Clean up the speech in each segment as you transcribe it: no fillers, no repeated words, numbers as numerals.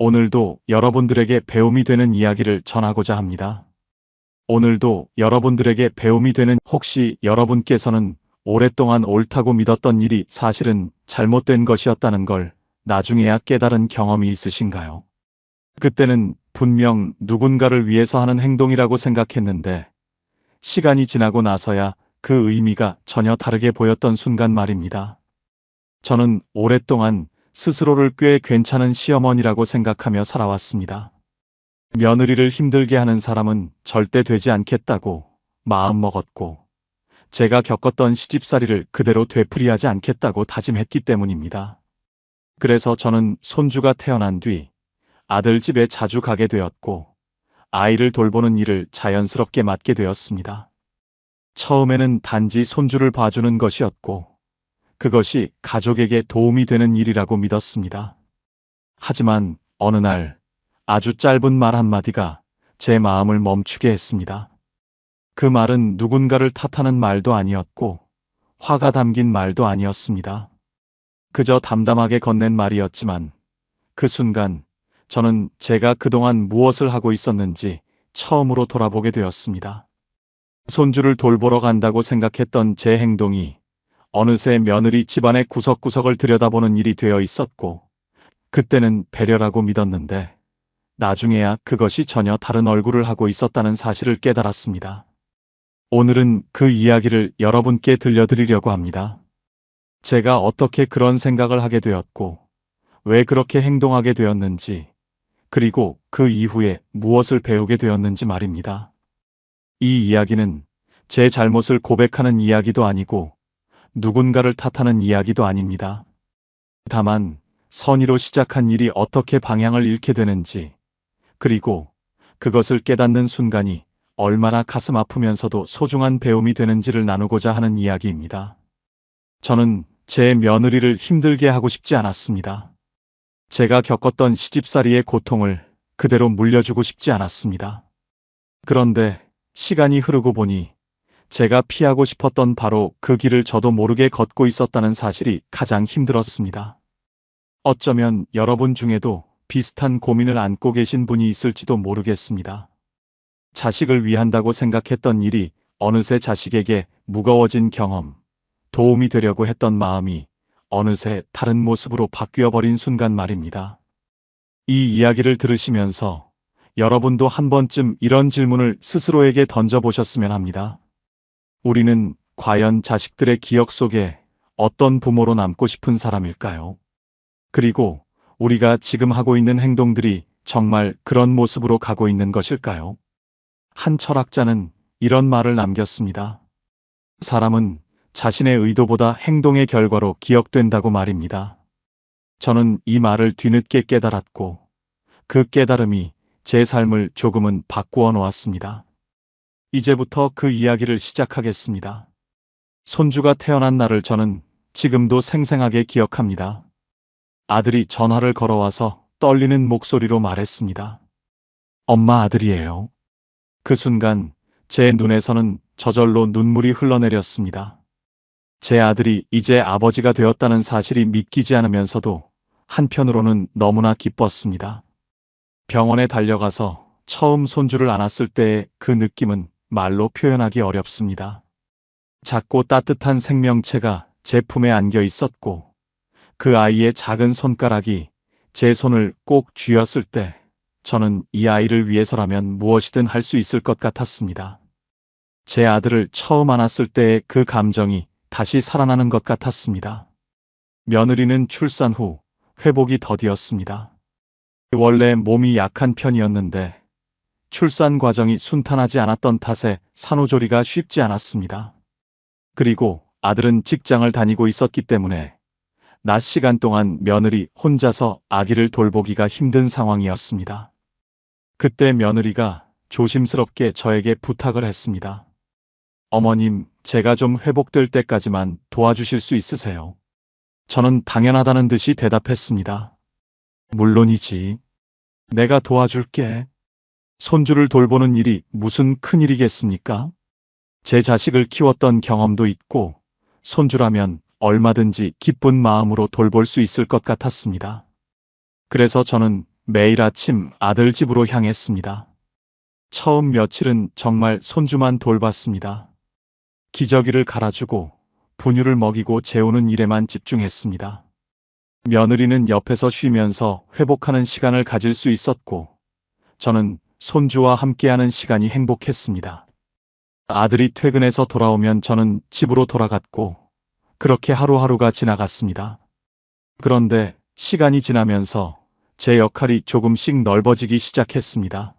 오늘도 여러분들에게 배움이 되는 이야기를 전하고자 합니다. 오늘도 여러분들에게 배움이 되는 혹시 여러분께서는 오랫동안 옳다고 믿었던 일이 사실은 잘못된 것이었다는 걸 나중에야 깨달은 경험이 있으신가요? 그때는 분명 누군가를 위해서 하는 행동이라고 생각했는데 시간이 지나고 나서야 그 의미가 전혀 다르게 보였던 순간 말입니다. 저는 오랫동안 스스로를 꽤 괜찮은 시어머니라고 생각하며 살아왔습니다. 며느리를 힘들게 하는 사람은 절대 되지 않겠다고 마음먹었고 제가 겪었던 시집살이를 그대로 되풀이하지 않겠다고 다짐했기 때문입니다. 그래서 저는 손주가 태어난 뒤 아들 집에 자주 가게 되었고 아이를 돌보는 일을 자연스럽게 맡게 되었습니다. 처음에는 단지 손주를 봐주는 것이었고 그것이 가족에게 도움이 되는 일이라고 믿었습니다. 하지만 어느 날 아주 짧은 말 한마디가 제 마음을 멈추게 했습니다. 그 말은 누군가를 탓하는 말도 아니었고 화가 담긴 말도 아니었습니다. 그저 담담하게 건넨 말이었지만 그 순간 저는 제가 그동안 무엇을 하고 있었는지 처음으로 돌아보게 되었습니다. 손주를 돌보러 간다고 생각했던 제 행동이 어느새 며느리 집안의 구석구석을 들여다보는 일이 되어 있었고 그때는 배려라고 믿었는데 나중에야 그것이 전혀 다른 얼굴을 하고 있었다는 사실을 깨달았습니다. 오늘은 그 이야기를 여러분께 들려드리려고 합니다. 제가 어떻게 그런 생각을 하게 되었고 왜 그렇게 행동하게 되었는지 그리고 그 이후에 무엇을 배우게 되었는지 말입니다. 이 이야기는 제 잘못을 고백하는 이야기도 아니고 누군가를 탓하는 이야기도 아닙니다. 다만 선의로 시작한 일이 어떻게 방향을 잃게 되는지 그리고 그것을 깨닫는 순간이 얼마나 가슴 아프면서도 소중한 배움이 되는지를 나누고자 하는 이야기입니다. 저는 제 며느리를 힘들게 하고 싶지 않았습니다. 제가 겪었던 시집살이의 고통을 그대로 물려주고 싶지 않았습니다. 그런데 시간이 흐르고 보니 제가 피하고 싶었던 바로 그 길을 저도 모르게 걷고 있었다는 사실이 가장 힘들었습니다. 어쩌면 여러분 중에도 비슷한 고민을 안고 계신 분이 있을지도 모르겠습니다. 자식을 위한다고 생각했던 일이 어느새 자식에게 무거워진 경험, 도움이 되려고 했던 마음이 어느새 다른 모습으로 바뀌어버린 순간 말입니다. 이 이야기를 들으시면서 여러분도 한 번쯤 이런 질문을 스스로에게 던져보셨으면 합니다. 우리는 과연 자식들의 기억 속에 어떤 부모로 남고 싶은 사람일까요? 그리고 우리가 지금 하고 있는 행동들이 정말 그런 모습으로 가고 있는 것일까요? 한 철학자는 이런 말을 남겼습니다. 사람은 자신의 의도보다 행동의 결과로 기억된다고 말입니다. 저는 이 말을 뒤늦게 깨달았고 그 깨달음이 제 삶을 조금은 바꾸어 놓았습니다. 이제부터 그 이야기를 시작하겠습니다. 손주가 태어난 날을 저는 지금도 생생하게 기억합니다. 아들이 전화를 걸어와서 떨리는 목소리로 말했습니다. 엄마, 아들이에요. 그 순간 제 눈에서는 저절로 눈물이 흘러내렸습니다. 제 아들이 이제 아버지가 되었다는 사실이 믿기지 않으면서도 한편으로는 너무나 기뻤습니다. 병원에 달려가서 처음 손주를 안았을 때의 그 느낌은 말로 표현하기 어렵습니다. 작고 따뜻한 생명체가 제 품에 안겨 있었고 그 아이의 작은 손가락이 제 손을 꼭 쥐었을 때 저는 이 아이를 위해서라면 무엇이든 할 수 있을 것 같았습니다. 제 아들을 처음 안았을 때의 그 감정이 다시 살아나는 것 같았습니다. 며느리는 출산 후 회복이 더디었습니다. 원래 몸이 약한 편이었는데 출산 과정이 순탄하지 않았던 탓에 산후조리가 쉽지 않았습니다. 그리고 아들은 직장을 다니고 있었기 때문에 낮 시간 동안 며느리 혼자서 아기를 돌보기가 힘든 상황이었습니다. 그때 며느리가 조심스럽게 저에게 부탁을 했습니다. 어머님, 제가 좀 회복될 때까지만 도와주실 수 있으세요? 저는 당연하다는 듯이 대답했습니다. 물론이지. 내가 도와줄게. 손주를 돌보는 일이 무슨 큰일이겠습니까? 제 자식을 키웠던 경험도 있고 손주라면 얼마든지 기쁜 마음으로 돌볼 수 있을 것 같았습니다. 그래서 저는 매일 아침 아들 집으로 향했습니다. 처음 며칠은 정말 손주만 돌봤습니다. 기저귀를 갈아주고 분유를 먹이고 재우는 일에만 집중했습니다. 며느리는 옆에서 쉬면서 회복하는 시간을 가질 수 있었고, 저는 손주와 함께하는 시간이 행복했습니다. 아들이 퇴근해서 돌아오면 저는 집으로 돌아갔고, 그렇게 하루하루가 지나갔습니다. 그런데 시간이 지나면서 제 역할이 조금씩 넓어지기 시작했습니다.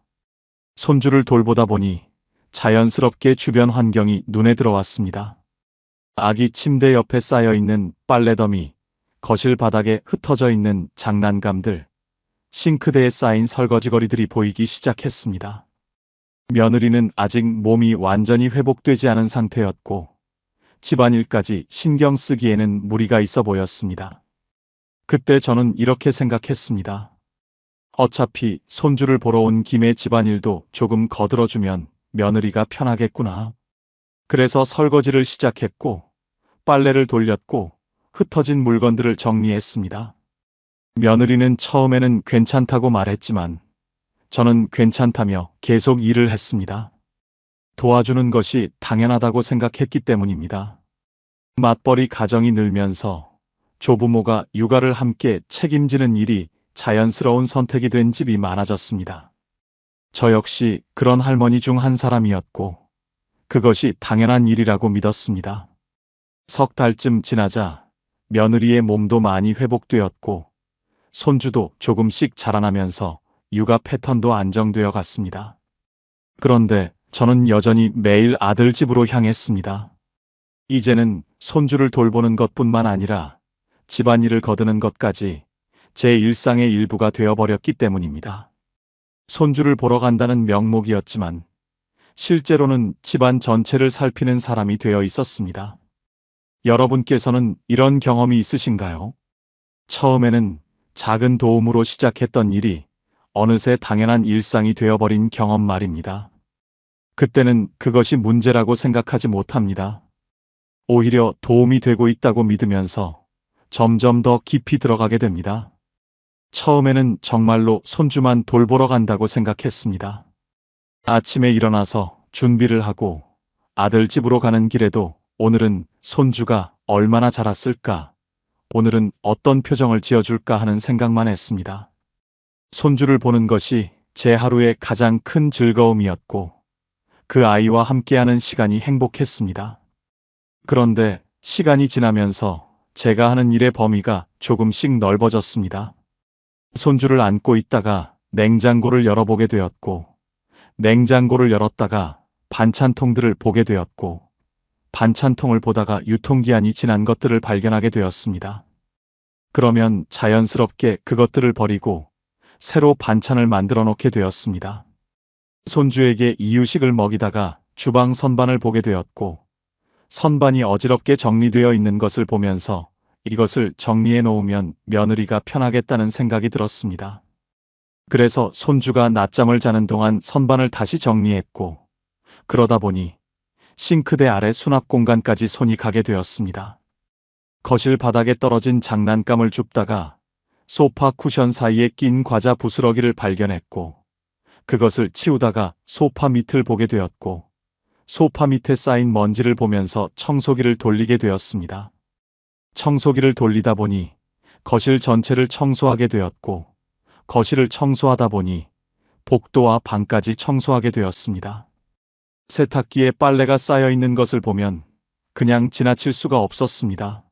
손주를 돌보다 보니 자연스럽게 주변 환경이 눈에 들어왔습니다. 아기 침대 옆에 쌓여있는 빨래더미, 거실 바닥에 흩어져 있는 장난감들, 싱크대에 쌓인 설거지거리들이 보이기 시작했습니다. 며느리는 아직 몸이 완전히 회복되지 않은 상태였고, 집안일까지 신경 쓰기에는 무리가 있어 보였습니다. 그때 저는 이렇게 생각했습니다. 어차피 손주를 보러 온 김에 집안일도 조금 거들어주면 며느리가 편하겠구나. 그래서 설거지를 시작했고, 빨래를 돌렸고, 흩어진 물건들을 정리했습니다. 며느리는 처음에는 괜찮다고 말했지만, 저는 괜찮다며 계속 일을 했습니다. 도와주는 것이 당연하다고 생각했기 때문입니다. 맞벌이 가정이 늘면서 조부모가 육아를 함께 책임지는 일이 자연스러운 선택이 된 집이 많아졌습니다. 저 역시 그런 할머니 중 한 사람이었고, 그것이 당연한 일이라고 믿었습니다. 석 달쯤 지나자 며느리의 몸도 많이 회복되었고, 손주도 조금씩 자라나면서 육아 패턴도 안정되어 갔습니다. 그런데 저는 여전히 매일 아들 집으로 향했습니다. 이제는 손주를 돌보는 것뿐만 아니라 집안일을 거두는 것까지 제 일상의 일부가 되어버렸기 때문입니다. 손주를 보러 간다는 명목이었지만 실제로는 집안 전체를 살피는 사람이 되어 있었습니다. 여러분께서는 이런 경험이 있으신가요? 처음에는 작은 도움으로 시작했던 일이 어느새 당연한 일상이 되어버린 경험 말입니다. 그때는 그것이 문제라고 생각하지 못합니다. 오히려 도움이 되고 있다고 믿으면서 점점 더 깊이 들어가게 됩니다. 처음에는 정말로 손주만 돌보러 간다고 생각했습니다. 아침에 일어나서 준비를 하고 아들 집으로 가는 길에도 오늘은 손주가 얼마나 자랐을까, 오늘은 어떤 표정을 지어줄까 하는 생각만 했습니다. 손주를 보는 것이 제 하루의 가장 큰 즐거움이었고, 그 아이와 함께하는 시간이 행복했습니다. 그런데 시간이 지나면서 제가 하는 일의 범위가 조금씩 넓어졌습니다. 손주를 안고 있다가 냉장고를 열어보게 되었고, 냉장고를 열었다가 반찬통들을 보게 되었고, 반찬통을 보다가 유통기한이 지난 것들을 발견하게 되었습니다. 그러면 자연스럽게 그것들을 버리고 새로 반찬을 만들어 놓게 되었습니다. 손주에게 이유식을 먹이다가 주방 선반을 보게 되었고, 선반이 어지럽게 정리되어 있는 것을 보면서 이것을 정리해 놓으면 며느리가 편하겠다는 생각이 들었습니다. 그래서 손주가 낮잠을 자는 동안 선반을 다시 정리했고, 그러다 보니 싱크대 아래 수납 공간까지 손이 가게 되었습니다. 거실 바닥에 떨어진 장난감을 줍다가 소파 쿠션 사이에 낀 과자 부스러기를 발견했고, 그것을 치우다가 소파 밑을 보게 되었고, 소파 밑에 쌓인 먼지를 보면서 청소기를 돌리게 되었습니다. 청소기를 돌리다 보니 거실 전체를 청소하게 되었고, 거실을 청소하다 보니 복도와 방까지 청소하게 되었습니다. 세탁기에 빨래가 쌓여 있는 것을 보면 그냥 지나칠 수가 없었습니다.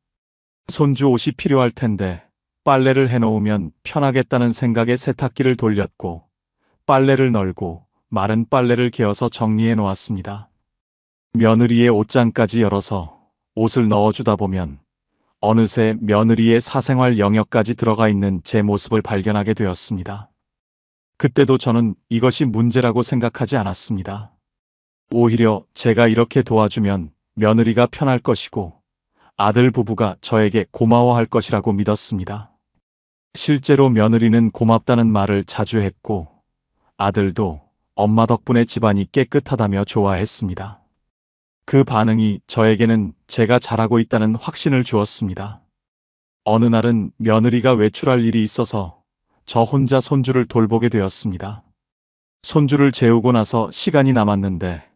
손주 옷이 필요할 텐데 빨래를 해놓으면 편하겠다는 생각에 세탁기를 돌렸고, 빨래를 널고 마른 빨래를 개어서 정리해 놓았습니다. 며느리의 옷장까지 열어서 옷을 넣어주다 보면 어느새 며느리의 사생활 영역까지 들어가 있는 제 모습을 발견하게 되었습니다. 그때도 저는 이것이 문제라고 생각하지 않았습니다. 오히려 제가 이렇게 도와주면 며느리가 편할 것이고 아들 부부가 저에게 고마워할 것이라고 믿었습니다. 실제로 며느리는 고맙다는 말을 자주 했고, 아들도 엄마 덕분에 집안이 깨끗하다며 좋아했습니다. 그 반응이 저에게는 제가 잘하고 있다는 확신을 주었습니다. 어느 날은 며느리가 외출할 일이 있어서 저 혼자 손주를 돌보게 되었습니다. 손주를 재우고 나서 시간이 남았는데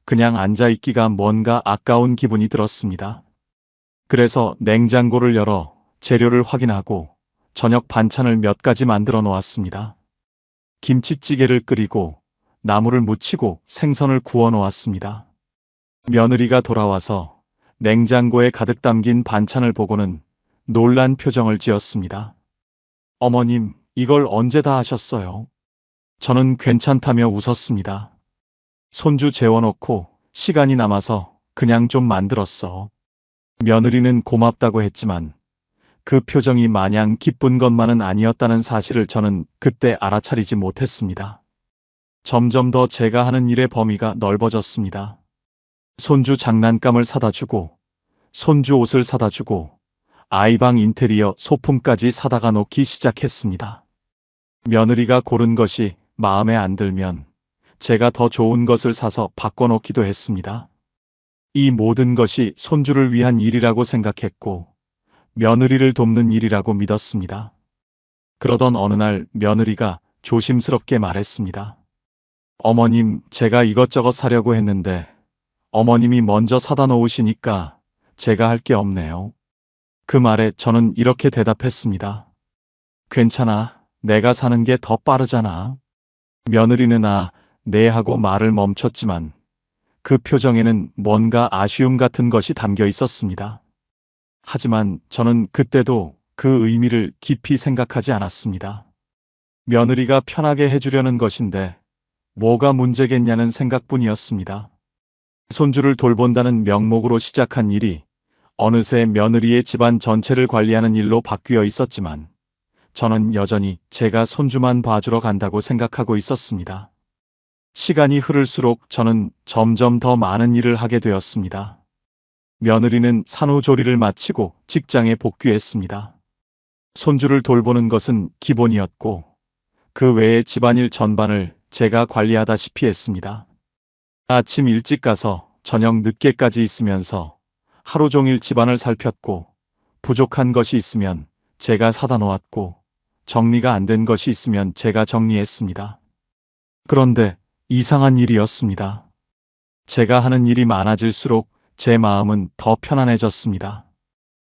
그냥 앉아있기가 뭔가 아까운 기분이 들었습니다. 그래서 냉장고를 열어 재료를 확인하고 저녁 반찬을 몇 가지 만들어 놓았습니다. 김치찌개를 끓이고 나물을 무치고 생선을 구워 놓았습니다. 며느리가 돌아와서 냉장고에 가득 담긴 반찬을 보고는 놀란 표정을 지었습니다. 어머님, 이걸 언제 다 하셨어요? 저는 괜찮다며 웃었습니다. 손주 재워놓고 시간이 남아서 그냥 좀 만들었어. 며느리는 고맙다고 했지만 그 표정이 마냥 기쁜 것만은 아니었다는 사실을 저는 그때 알아차리지 못했습니다. 점점 더 제가 하는 일의 범위가 넓어졌습니다. 손주 장난감을 사다 주고, 손주 옷을 사다 주고, 아이방 인테리어 소품까지 사다가 놓기 시작했습니다. 며느리가 고른 것이 마음에 안 들면 제가 더 좋은 것을 사서 바꿔놓기도 했습니다. 이 모든 것이 손주를 위한 일이라고 생각했고 며느리를 돕는 일이라고 믿었습니다. 그러던 어느 날 며느리가 조심스럽게 말했습니다. 어머님, 제가 이것저것 사려고 했는데 어머님이 먼저 사다 놓으시니까 제가 할 게 없네요. 그 말에 저는 이렇게 대답했습니다. 괜찮아. 내가 사는 게 더 빠르잖아. 며느리는 네 하고 말을 멈췄지만 그 표정에는 뭔가 아쉬움 같은 것이 담겨 있었습니다. 하지만 저는 그때도 그 의미를 깊이 생각하지 않았습니다. 며느리가 편하게 해주려는 것인데 뭐가 문제겠냐는 생각뿐이었습니다. 손주를 돌본다는 명목으로 시작한 일이 어느새 며느리의 집안 전체를 관리하는 일로 바뀌어 있었지만 저는 여전히 제가 손주만 봐주러 간다고 생각하고 있었습니다. 시간이 흐를수록 저는 점점 더 많은 일을 하게 되었습니다. 며느리는 산후조리를 마치고 직장에 복귀했습니다. 손주를 돌보는 것은 기본이었고 그 외의 집안일 전반을 제가 관리하다시피 했습니다. 아침 일찍 가서 저녁 늦게까지 있으면서 하루 종일 집안을 살폈고 부족한 것이 있으면 제가 사다 놓았고 정리가 안 된 것이 있으면 제가 정리했습니다. 그런데 이상한 일이었습니다. 제가 하는 일이 많아질수록 제 마음은 더 편안해졌습니다.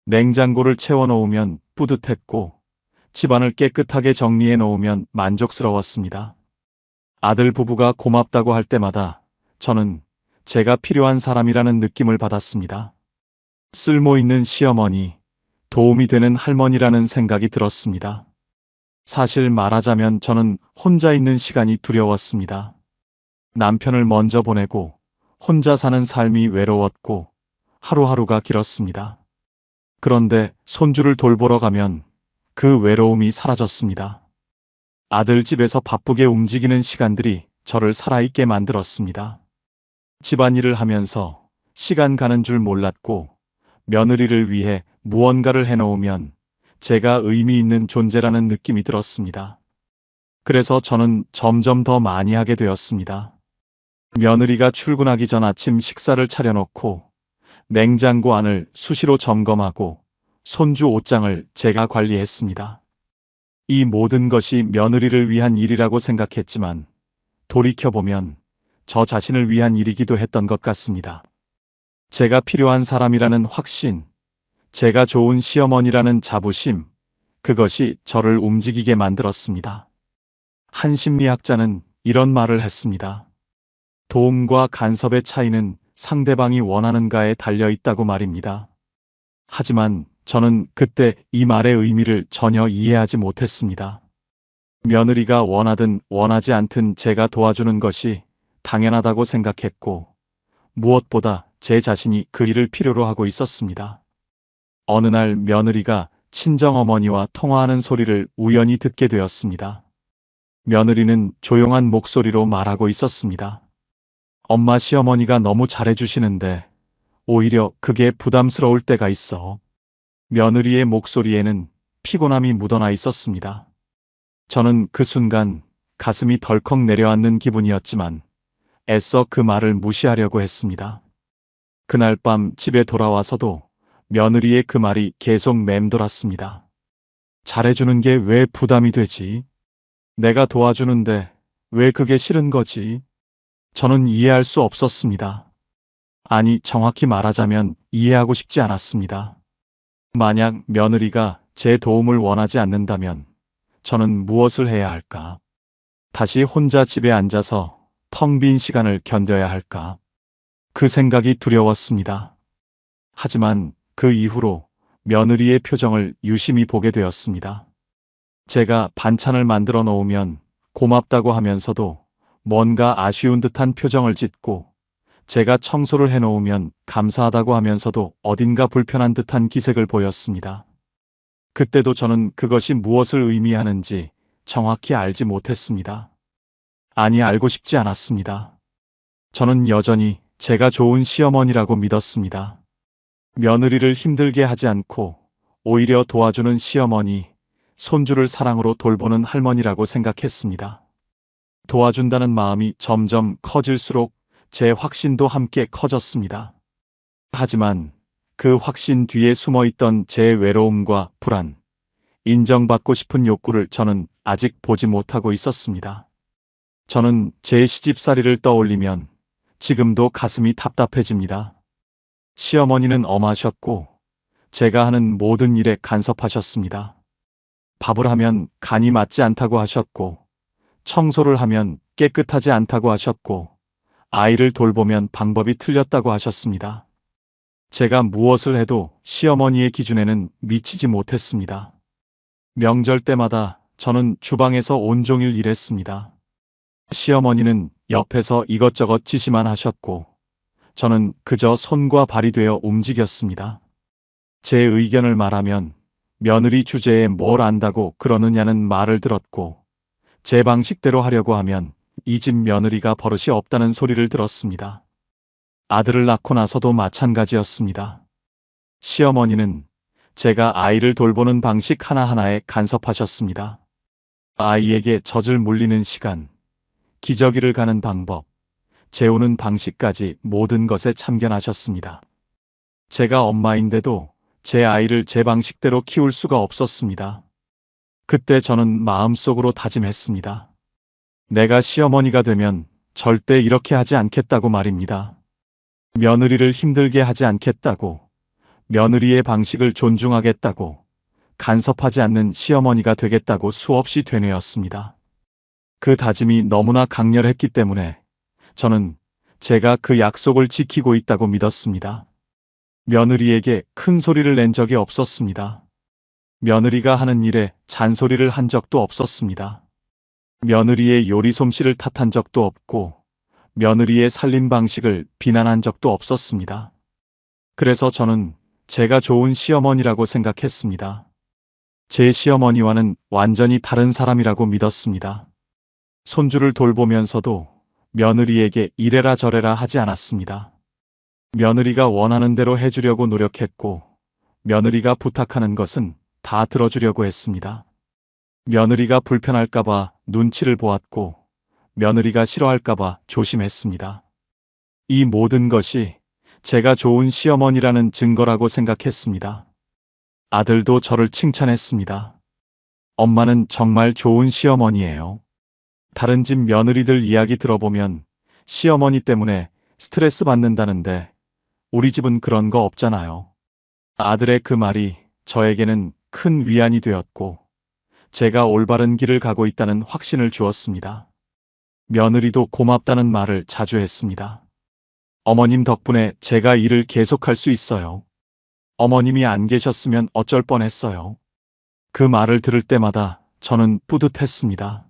냉장고를 채워놓으면 뿌듯했고 집안을 깨끗하게 정리해 놓으면 만족스러웠습니다. 아들 부부가 고맙다고 할 때마다 저는 제가 필요한 사람이라는 느낌을 받았습니다. 쓸모있는 시어머니, 도움이 되는 할머니라는 생각이 들었습니다. 사실 말하자면 저는 혼자 있는 시간이 두려웠습니다. 남편을 먼저 보내고 혼자 사는 삶이 외로웠고 하루하루가 길었습니다. 그런데 손주를 돌보러 가면 그 외로움이 사라졌습니다. 아들 집에서 바쁘게 움직이는 시간들이 저를 살아있게 만들었습니다. 집안일을 하면서 시간 가는 줄 몰랐고 며느리를 위해 무언가를 해놓으면 제가 의미 있는 존재라는 느낌이 들었습니다. 그래서 저는 점점 더 많이 하게 되었습니다. 며느리가 출근하기 전 아침 식사를 차려놓고 냉장고 안을 수시로 점검하고 손주 옷장을 제가 관리했습니다. 이 모든 것이 며느리를 위한 일이라고 생각했지만 돌이켜보면 저 자신을 위한 일이기도 했던 것 같습니다. 제가 필요한 사람이라는 확신, 제가 좋은 시어머니라는 자부심, 그것이 저를 움직이게 만들었습니다. 한 심리학자는 이런 말을 했습니다. 도움과 간섭의 차이는 상대방이 원하는가에 달려 있다고 말입니다. 하지만 저는 그때 이 말의 의미를 전혀 이해하지 못했습니다. 며느리가 원하든 원하지 않든 제가 도와주는 것이 당연하다고 생각했고 무엇보다 제 자신이 그 일을 필요로 하고 있었습니다. 어느 날 며느리가 친정어머니와 통화하는 소리를 우연히 듣게 되었습니다. 며느리는 조용한 목소리로 말하고 있었습니다. 엄마 시어머니가 너무 잘해주시는데 오히려 그게 부담스러울 때가 있어. 며느리의 목소리에는 피곤함이 묻어나 있었습니다. 저는 그 순간 가슴이 덜컥 내려앉는 기분이었지만 애써 그 말을 무시하려고 했습니다. 그날 밤 집에 돌아와서도 며느리의 그 말이 계속 맴돌았습니다. 잘해주는 게 왜 부담이 되지? 내가 도와주는데 왜 그게 싫은 거지? 저는 이해할 수 없었습니다. 아니, 정확히 말하자면 이해하고 싶지 않았습니다. 만약 며느리가 제 도움을 원하지 않는다면 저는 무엇을 해야 할까? 다시 혼자 집에 앉아서 텅 빈 시간을 견뎌야 할까? 그 생각이 두려웠습니다. 하지만 그 이후로 며느리의 표정을 유심히 보게 되었습니다. 제가 반찬을 만들어 놓으면 고맙다고 하면서도 뭔가 아쉬운 듯한 표정을 짓고, 제가 청소를 해 놓으면 감사하다고 하면서도 어딘가 불편한 듯한 기색을 보였습니다. 그때도 저는 그것이 무엇을 의미하는지 정확히 알지 못했습니다. 아니, 알고 싶지 않았습니다. 저는 여전히 제가 좋은 시어머니라고 믿었습니다. 며느리를 힘들게 하지 않고 오히려 도와주는 시어머니, 손주를 사랑으로 돌보는 할머니라고 생각했습니다. 도와준다는 마음이 점점 커질수록 제 확신도 함께 커졌습니다. 하지만 그 확신 뒤에 숨어 있던 제 외로움과 불안, 인정받고 싶은 욕구를 저는 아직 보지 못하고 있었습니다. 저는 제 시집살이를 떠올리면 지금도 가슴이 답답해집니다. 시어머니는 엄하셨고 제가 하는 모든 일에 간섭하셨습니다. 밥을 하면 간이 맞지 않다고 하셨고, 청소를 하면 깨끗하지 않다고 하셨고, 아이를 돌보면 방법이 틀렸다고 하셨습니다. 제가 무엇을 해도 시어머니의 기준에는 미치지 못했습니다. 명절 때마다 저는 주방에서 온종일 일했습니다. 시어머니는 옆에서 이것저것 지시만 하셨고, 저는 그저 손과 발이 되어 움직였습니다. 제 의견을 말하면 며느리 주제에 뭘 안다고 그러느냐는 말을 들었고, 제 방식대로 하려고 하면 이 집 며느리가 버릇이 없다는 소리를 들었습니다. 아들을 낳고 나서도 마찬가지였습니다. 시어머니는 제가 아이를 돌보는 방식 하나하나에 간섭하셨습니다. 아이에게 젖을 물리는 시간, 기저귀를 가는 방법, 재우는 방식까지 모든 것에 참견하셨습니다. 제가 엄마인데도 제 아이를 제 방식대로 키울 수가 없었습니다. 그때 저는 마음속으로 다짐했습니다. 내가 시어머니가 되면 절대 이렇게 하지 않겠다고 말입니다. 며느리를 힘들게 하지 않겠다고, 며느리의 방식을 존중하겠다고, 간섭하지 않는 시어머니가 되겠다고 수없이 되뇌었습니다. 그 다짐이 너무나 강렬했기 때문에 저는 제가 그 약속을 지키고 있다고 믿었습니다. 며느리에게 큰 소리를 낸 적이 없었습니다. 며느리가 하는 일에 잔소리를 한 적도 없었습니다. 며느리의 요리 솜씨를 탓한 적도 없고, 며느리의 살림 방식을 비난한 적도 없었습니다. 그래서 저는 제가 좋은 시어머니라고 생각했습니다. 제 시어머니와는 완전히 다른 사람이라고 믿었습니다. 손주를 돌보면서도 며느리에게 이래라 저래라 하지 않았습니다. 며느리가 원하는 대로 해주려고 노력했고, 며느리가 부탁하는 것은 다 들어주려고 했습니다. 며느리가 불편할까봐 눈치를 보았고, 며느리가 싫어할까봐 조심했습니다. 이 모든 것이 제가 좋은 시어머니라는 증거라고 생각했습니다. 아들도 저를 칭찬했습니다. 엄마는 정말 좋은 시어머니예요. 다른 집 며느리들 이야기 들어보면 시어머니 때문에 스트레스 받는다는데 우리 집은 그런 거 없잖아요. 아들의 그 말이 저에게는 큰 위안이 되었고, 제가 올바른 길을 가고 있다는 확신을 주었습니다. 며느리도 고맙다는 말을 자주 했습니다. 어머님 덕분에 제가 일을 계속할 수 있어요. 어머님이 안 계셨으면 어쩔 뻔했어요. 그 말을 들을 때마다 저는 뿌듯했습니다.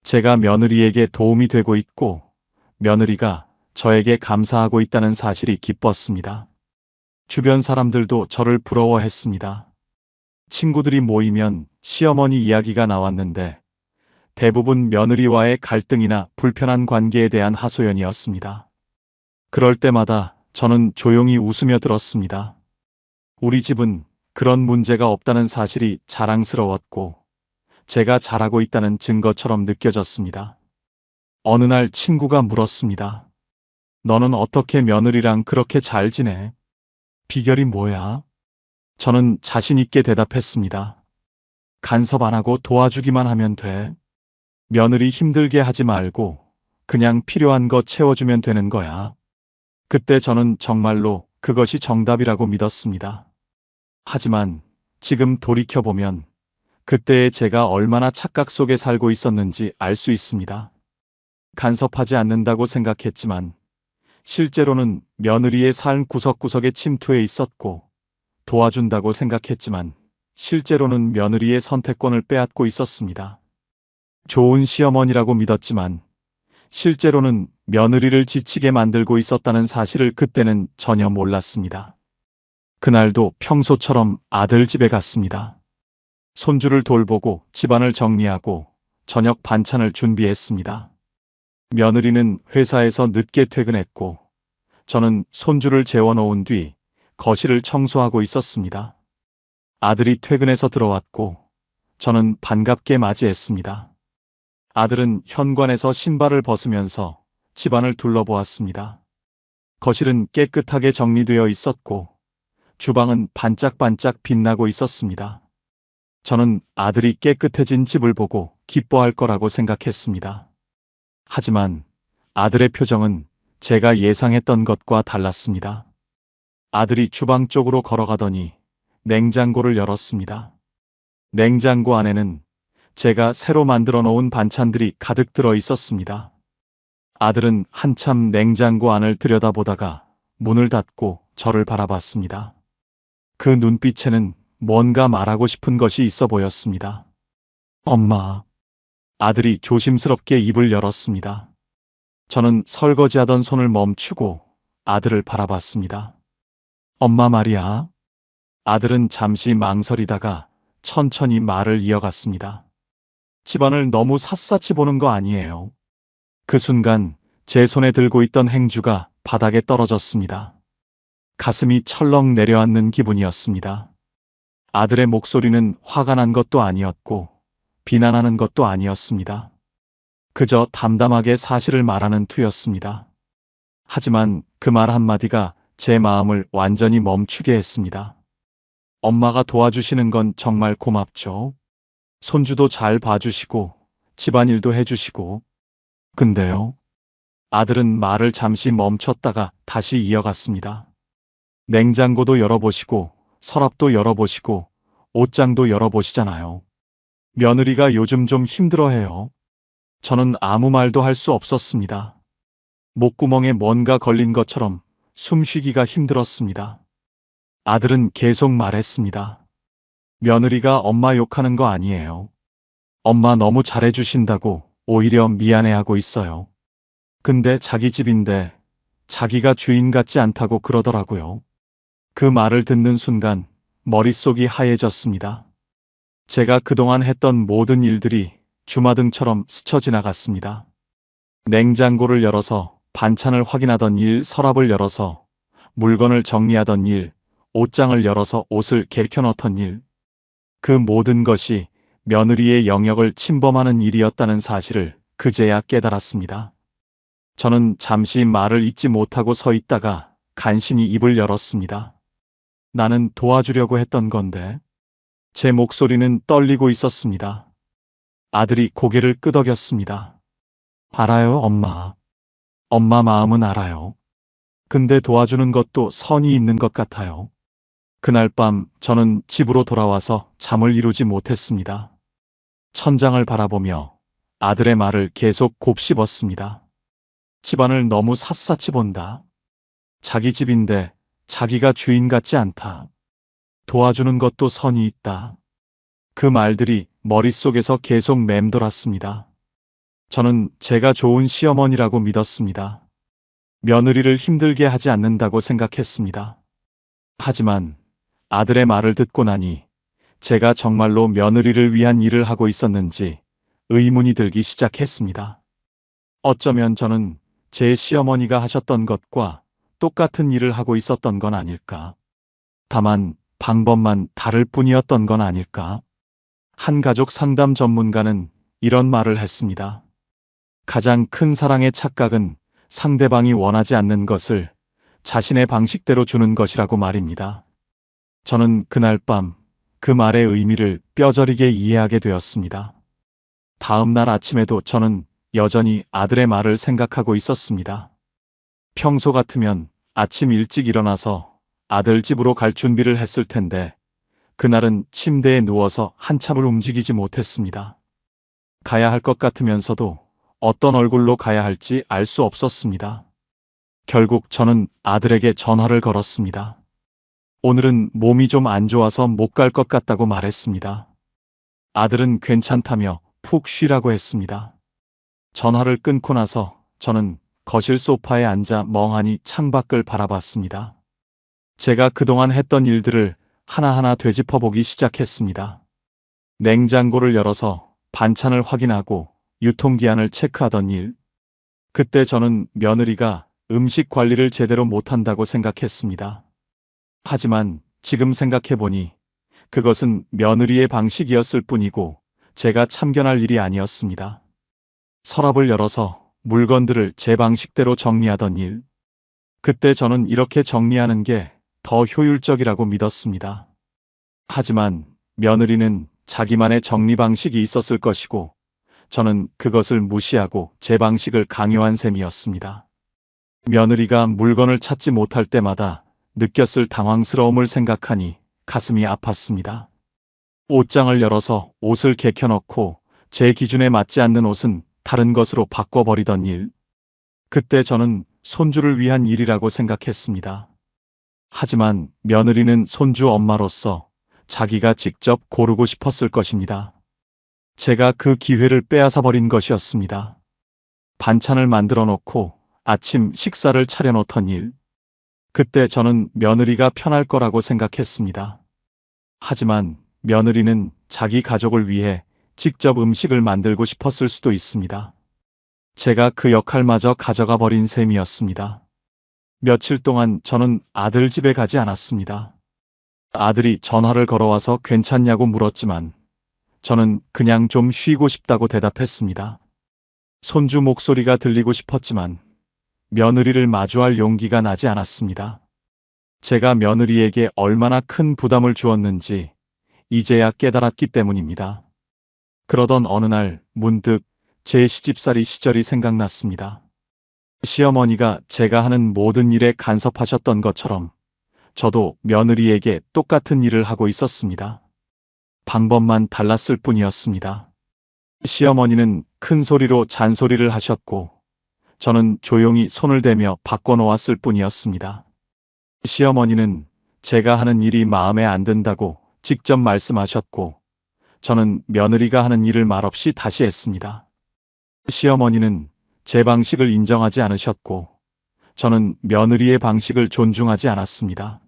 제가 며느리에게 도움이 되고 있고, 며느리가 저에게 감사하고 있다는 사실이 기뻤습니다. 주변 사람들도 저를 부러워했습니다. 친구들이 모이면 시어머니 이야기가 나왔는데 대부분 며느리와의 갈등이나 불편한 관계에 대한 하소연이었습니다. 그럴 때마다 저는 조용히 웃으며 들었습니다. 우리 집은 그런 문제가 없다는 사실이 자랑스러웠고, 제가 잘하고 있다는 증거처럼 느껴졌습니다. 어느 날 친구가 물었습니다. 너는 어떻게 며느리랑 그렇게 잘 지내? 비결이 뭐야? 저는 자신 있게 대답했습니다. 간섭 안 하고 도와주기만 하면 돼. 며느리 힘들게 하지 말고 그냥 필요한 거 채워주면 되는 거야. 그때 저는 정말로 그것이 정답이라고 믿었습니다. 하지만 지금 돌이켜보면 그때의 제가 얼마나 착각 속에 살고 있었는지 알 수 있습니다. 간섭하지 않는다고 생각했지만 실제로는 며느리의 삶 구석구석에 침투해 있었고, 도와준다고 생각했지만 실제로는 며느리의 선택권을 빼앗고 있었습니다. 좋은 시어머니라고 믿었지만 실제로는 며느리를 지치게 만들고 있었다는 사실을 그때는 전혀 몰랐습니다. 그날도 평소처럼 아들 집에 갔습니다. 손주를 돌보고 집안을 정리하고 저녁 반찬을 준비했습니다. 며느리는 회사에서 늦게 퇴근했고 저는 손주를 재워놓은 뒤 거실을 청소하고 있었습니다. 아들이 퇴근해서 들어왔고 저는 반갑게 맞이했습니다. 아들은 현관에서 신발을 벗으면서 집안을 둘러보았습니다. 거실은 깨끗하게 정리되어 있었고 주방은 반짝반짝 빛나고 있었습니다. 저는 아들이 깨끗해진 집을 보고 기뻐할 거라고 생각했습니다. 하지만 아들의 표정은 제가 예상했던 것과 달랐습니다. 아들이 주방 쪽으로 걸어가더니 냉장고를 열었습니다. 냉장고 안에는 제가 새로 만들어 놓은 반찬들이 가득 들어 있었습니다. 아들은 한참 냉장고 안을 들여다보다가 문을 닫고 저를 바라봤습니다. 그 눈빛에는 뭔가 말하고 싶은 것이 있어 보였습니다. 엄마. 아들이 조심스럽게 입을 열었습니다. 저는 설거지하던 손을 멈추고 아들을 바라봤습니다. 엄마 말이야. 아들은 잠시 망설이다가 천천히 말을 이어갔습니다. 집안을 너무 샅샅이 보는 거 아니에요. 그 순간 제 손에 들고 있던 행주가 바닥에 떨어졌습니다. 가슴이 철렁 내려앉는 기분이었습니다. 아들의 목소리는 화가 난 것도 아니었고 비난하는 것도 아니었습니다. 그저 담담하게 사실을 말하는 투였습니다. 하지만 그 말 한마디가 제 마음을 완전히 멈추게 했습니다. 엄마가 도와주시는 건 정말 고맙죠. 손주도 잘 봐주시고 집안일도 해주시고. 근데요. 아들은 말을 잠시 멈췄다가 다시 이어갔습니다. 냉장고도 열어보시고 서랍도 열어보시고 옷장도 열어보시잖아요. 며느리가 요즘 좀 힘들어해요. 저는 아무 말도 할 수 없었습니다. 목구멍에 뭔가 걸린 것처럼 숨쉬기가 힘들었습니다. 아들은 계속 말했습니다. 며느리가 엄마 욕하는 거 아니에요. 엄마 너무 잘해주신다고 오히려 미안해하고 있어요. 근데 자기 집인데 자기가 주인 같지 않다고 그러더라고요. 그 말을 듣는 순간 머릿속이 하얘졌습니다. 제가 그동안 했던 모든 일들이 주마등처럼 스쳐 지나갔습니다. 냉장고를 열어서 반찬을 확인하던 일, 서랍을 열어서 물건을 정리하던 일, 옷장을 열어서 옷을 개켜 넣던 일. 그 모든 것이 며느리의 영역을 침범하는 일이었다는 사실을 그제야 깨달았습니다. 저는 잠시 말을 잇지 못하고 서 있다가 간신히 입을 열었습니다. 나는 도와주려고 했던 건데. 제 목소리는 떨리고 있었습니다. 아들이 고개를 끄덕였습니다. 알아요, 엄마. 엄마 마음은 알아요. 근데 도와주는 것도 선이 있는 것 같아요. 그날 밤 저는 집으로 돌아와서 잠을 이루지 못했습니다. 천장을 바라보며 아들의 말을 계속 곱씹었습니다. 집안을 너무 샅샅이 본다. 자기 집인데 자기가 주인 같지 않다. 도와주는 것도 선이 있다. 그 말들이 머릿속에서 계속 맴돌았습니다. 저는 제가 좋은 시어머니라고 믿었습니다. 며느리를 힘들게 하지 않는다고 생각했습니다. 하지만 아들의 말을 듣고 나니 제가 정말로 며느리를 위한 일을 하고 있었는지 의문이 들기 시작했습니다. 어쩌면 저는 제 시어머니가 하셨던 것과 똑같은 일을 하고 있었던 건 아닐까. 다만 방법만 다를 뿐이었던 건 아닐까. 한 가족 상담 전문가는 이런 말을 했습니다. 가장 큰 사랑의 착각은 상대방이 원하지 않는 것을 자신의 방식대로 주는 것이라고 말입니다. 저는 그날 밤 그 말의 의미를 뼈저리게 이해하게 되었습니다. 다음 날 아침에도 저는 여전히 아들의 말을 생각하고 있었습니다. 평소 같으면 아침 일찍 일어나서 아들 집으로 갈 준비를 했을 텐데 그날은 침대에 누워서 한참을 움직이지 못했습니다. 가야 할 것 같으면서도 어떤 얼굴로 가야 할지 알 수 없었습니다. 결국 저는 아들에게 전화를 걸었습니다. 오늘은 몸이 좀 안 좋아서 못 갈 것 같다고 말했습니다. 아들은 괜찮다며 푹 쉬라고 했습니다. 전화를 끊고 나서 저는 거실 소파에 앉아 멍하니 창밖을 바라봤습니다. 제가 그동안 했던 일들을 하나하나 되짚어보기 시작했습니다. 냉장고를 열어서 반찬을 확인하고 유통기한을 체크하던 일. 그때 저는 며느리가 음식 관리를 제대로 못한다고 생각했습니다. 하지만 지금 생각해보니 그것은 며느리의 방식이었을 뿐이고 제가 참견할 일이 아니었습니다. 서랍을 열어서 물건들을 제 방식대로 정리하던 일. 그때 저는 이렇게 정리하는 게 더 효율적이라고 믿었습니다. 하지만 며느리는 자기만의 정리 방식이 있었을 것이고 저는 그것을 무시하고 제 방식을 강요한 셈이었습니다. 며느리가 물건을 찾지 못할 때마다 느꼈을 당황스러움을 생각하니 가슴이 아팠습니다. 옷장을 열어서 옷을 개켜넣고 제 기준에 맞지 않는 옷은 다른 것으로 바꿔버리던 일. 그때 저는 손주를 위한 일이라고 생각했습니다. 하지만 며느리는 손주 엄마로서 자기가 직접 고르고 싶었을 것입니다. 제가 그 기회를 빼앗아 버린 것이었습니다. 반찬을 만들어 놓고 아침 식사를 차려 놓던 일. 그때 저는 며느리가 편할 거라고 생각했습니다. 하지만 며느리는 자기 가족을 위해 직접 음식을 만들고 싶었을 수도 있습니다. 제가 그 역할마저 가져가 버린 셈이었습니다. 며칠 동안 저는 아들 집에 가지 않았습니다. 아들이 전화를 걸어와서 괜찮냐고 물었지만 저는 그냥 좀 쉬고 싶다고 대답했습니다. 손주 목소리가 들리고 싶었지만 며느리를 마주할 용기가 나지 않았습니다. 제가 며느리에게 얼마나 큰 부담을 주었는지 이제야 깨달았기 때문입니다. 그러던 어느 날 문득 제 시집살이 시절이 생각났습니다. 시어머니가 제가 하는 모든 일에 간섭하셨던 것처럼 저도 며느리에게 똑같은 일을 하고 있었습니다. 방법만 달랐을 뿐이었습니다. 시어머니는 큰 소리로 잔소리를 하셨고 저는 조용히 손을 대며 바꿔놓았을 뿐이었습니다. 시어머니는 제가 하는 일이 마음에 안 든다고 직접 말씀하셨고 저는 며느리가 하는 일을 말없이 다시 했습니다. 시어머니는 제 방식을 인정하지 않으셨고 저는 며느리의 방식을 존중하지 않았습니다.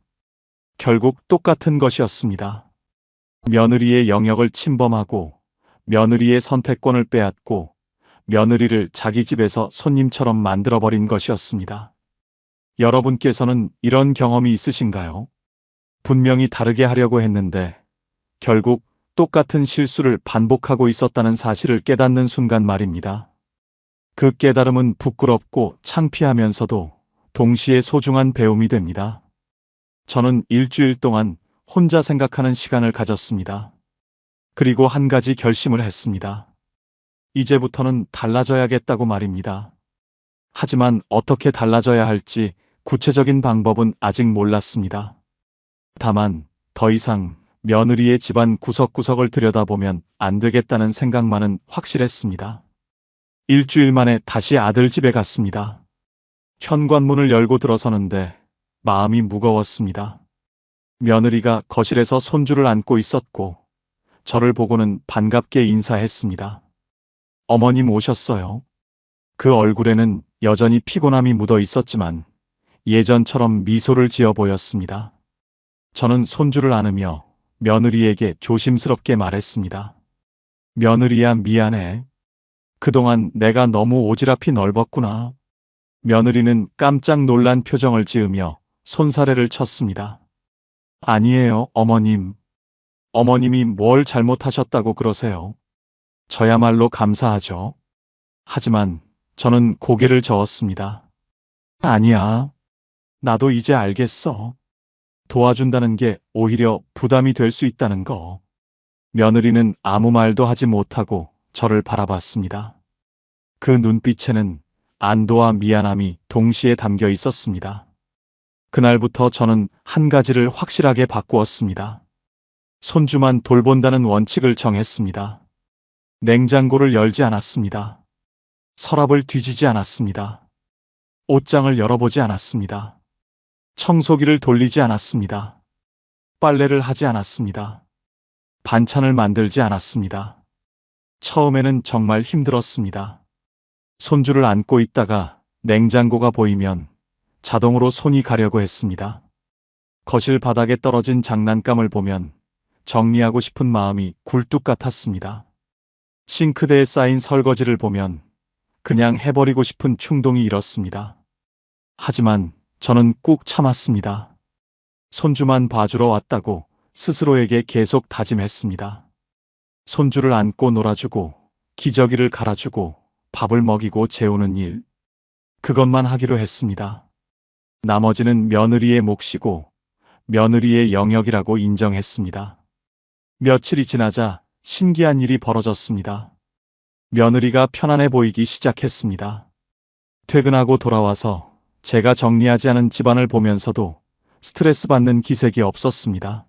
결국 똑같은 것이었습니다. 며느리의 영역을 침범하고 며느리의 선택권을 빼앗고 며느리를 자기 집에서 손님처럼 만들어버린 것이었습니다. 여러분께서는 이런 경험이 있으신가요? 분명히 다르게 하려고 했는데 결국 똑같은 실수를 반복하고 있었다는 사실을 깨닫는 순간 말입니다. 그 깨달음은 부끄럽고 창피하면서도 동시에 소중한 배움이 됩니다. 저는 일주일 동안 혼자 생각하는 시간을 가졌습니다. 그리고 한 가지 결심을 했습니다. 이제부터는 달라져야겠다고 말입니다. 하지만 어떻게 달라져야 할지 구체적인 방법은 아직 몰랐습니다. 다만 더 이상 며느리의 집안 구석구석을 들여다보면 안 되겠다는 생각만은 확실했습니다. 일주일 만에 다시 아들 집에 갔습니다. 현관문을 열고 들어서는데 마음이 무거웠습니다. 며느리가 거실에서 손주를 안고 있었고 저를 보고는 반갑게 인사했습니다. 어머님 오셨어요. 그 얼굴에는 여전히 피곤함이 묻어 있었지만 예전처럼 미소를 지어 보였습니다. 저는 손주를 안으며 며느리에게 조심스럽게 말했습니다. 며느리야 미안해. 그동안 내가 너무 오지랖이 넓었구나. 며느리는 깜짝 놀란 표정을 지으며 손사래를 쳤습니다. 아니에요, 어머님. 어머님이 뭘 잘못하셨다고 그러세요? 저야말로 감사하죠. 하지만 저는 고개를 저었습니다. 아니야. 나도 이제 알겠어. 도와준다는 게 오히려 부담이 될 수 있다는 거. 며느리는 아무 말도 하지 못하고 저를 바라봤습니다. 그 눈빛에는 안도와 미안함이 동시에 담겨 있었습니다. 그날부터 저는 한 가지를 확실하게 바꾸었습니다. 손주만 돌본다는 원칙을 정했습니다. 냉장고를 열지 않았습니다. 서랍을 뒤지지 않았습니다. 옷장을 열어보지 않았습니다. 청소기를 돌리지 않았습니다. 빨래를 하지 않았습니다. 반찬을 만들지 않았습니다. 처음에는 정말 힘들었습니다. 손주를 안고 있다가 냉장고가 보이면 자동으로 손이 가려고 했습니다. 거실 바닥에 떨어진 장난감을 보면 정리하고 싶은 마음이 굴뚝 같았습니다. 싱크대에 쌓인 설거지를 보면 그냥 해버리고 싶은 충동이 일었습니다. 하지만 저는 꾹 참았습니다. 손주만 봐주러 왔다고 스스로에게 계속 다짐했습니다. 손주를 안고 놀아주고 기저귀를 갈아주고 밥을 먹이고 재우는 일, 그것만 하기로 했습니다. 나머지는 며느리의 몫이고 며느리의 영역이라고 인정했습니다. 며칠이 지나자 신기한 일이 벌어졌습니다. 며느리가 편안해 보이기 시작했습니다. 퇴근하고 돌아와서 제가 정리하지 않은 집안을 보면서도 스트레스 받는 기색이 없었습니다.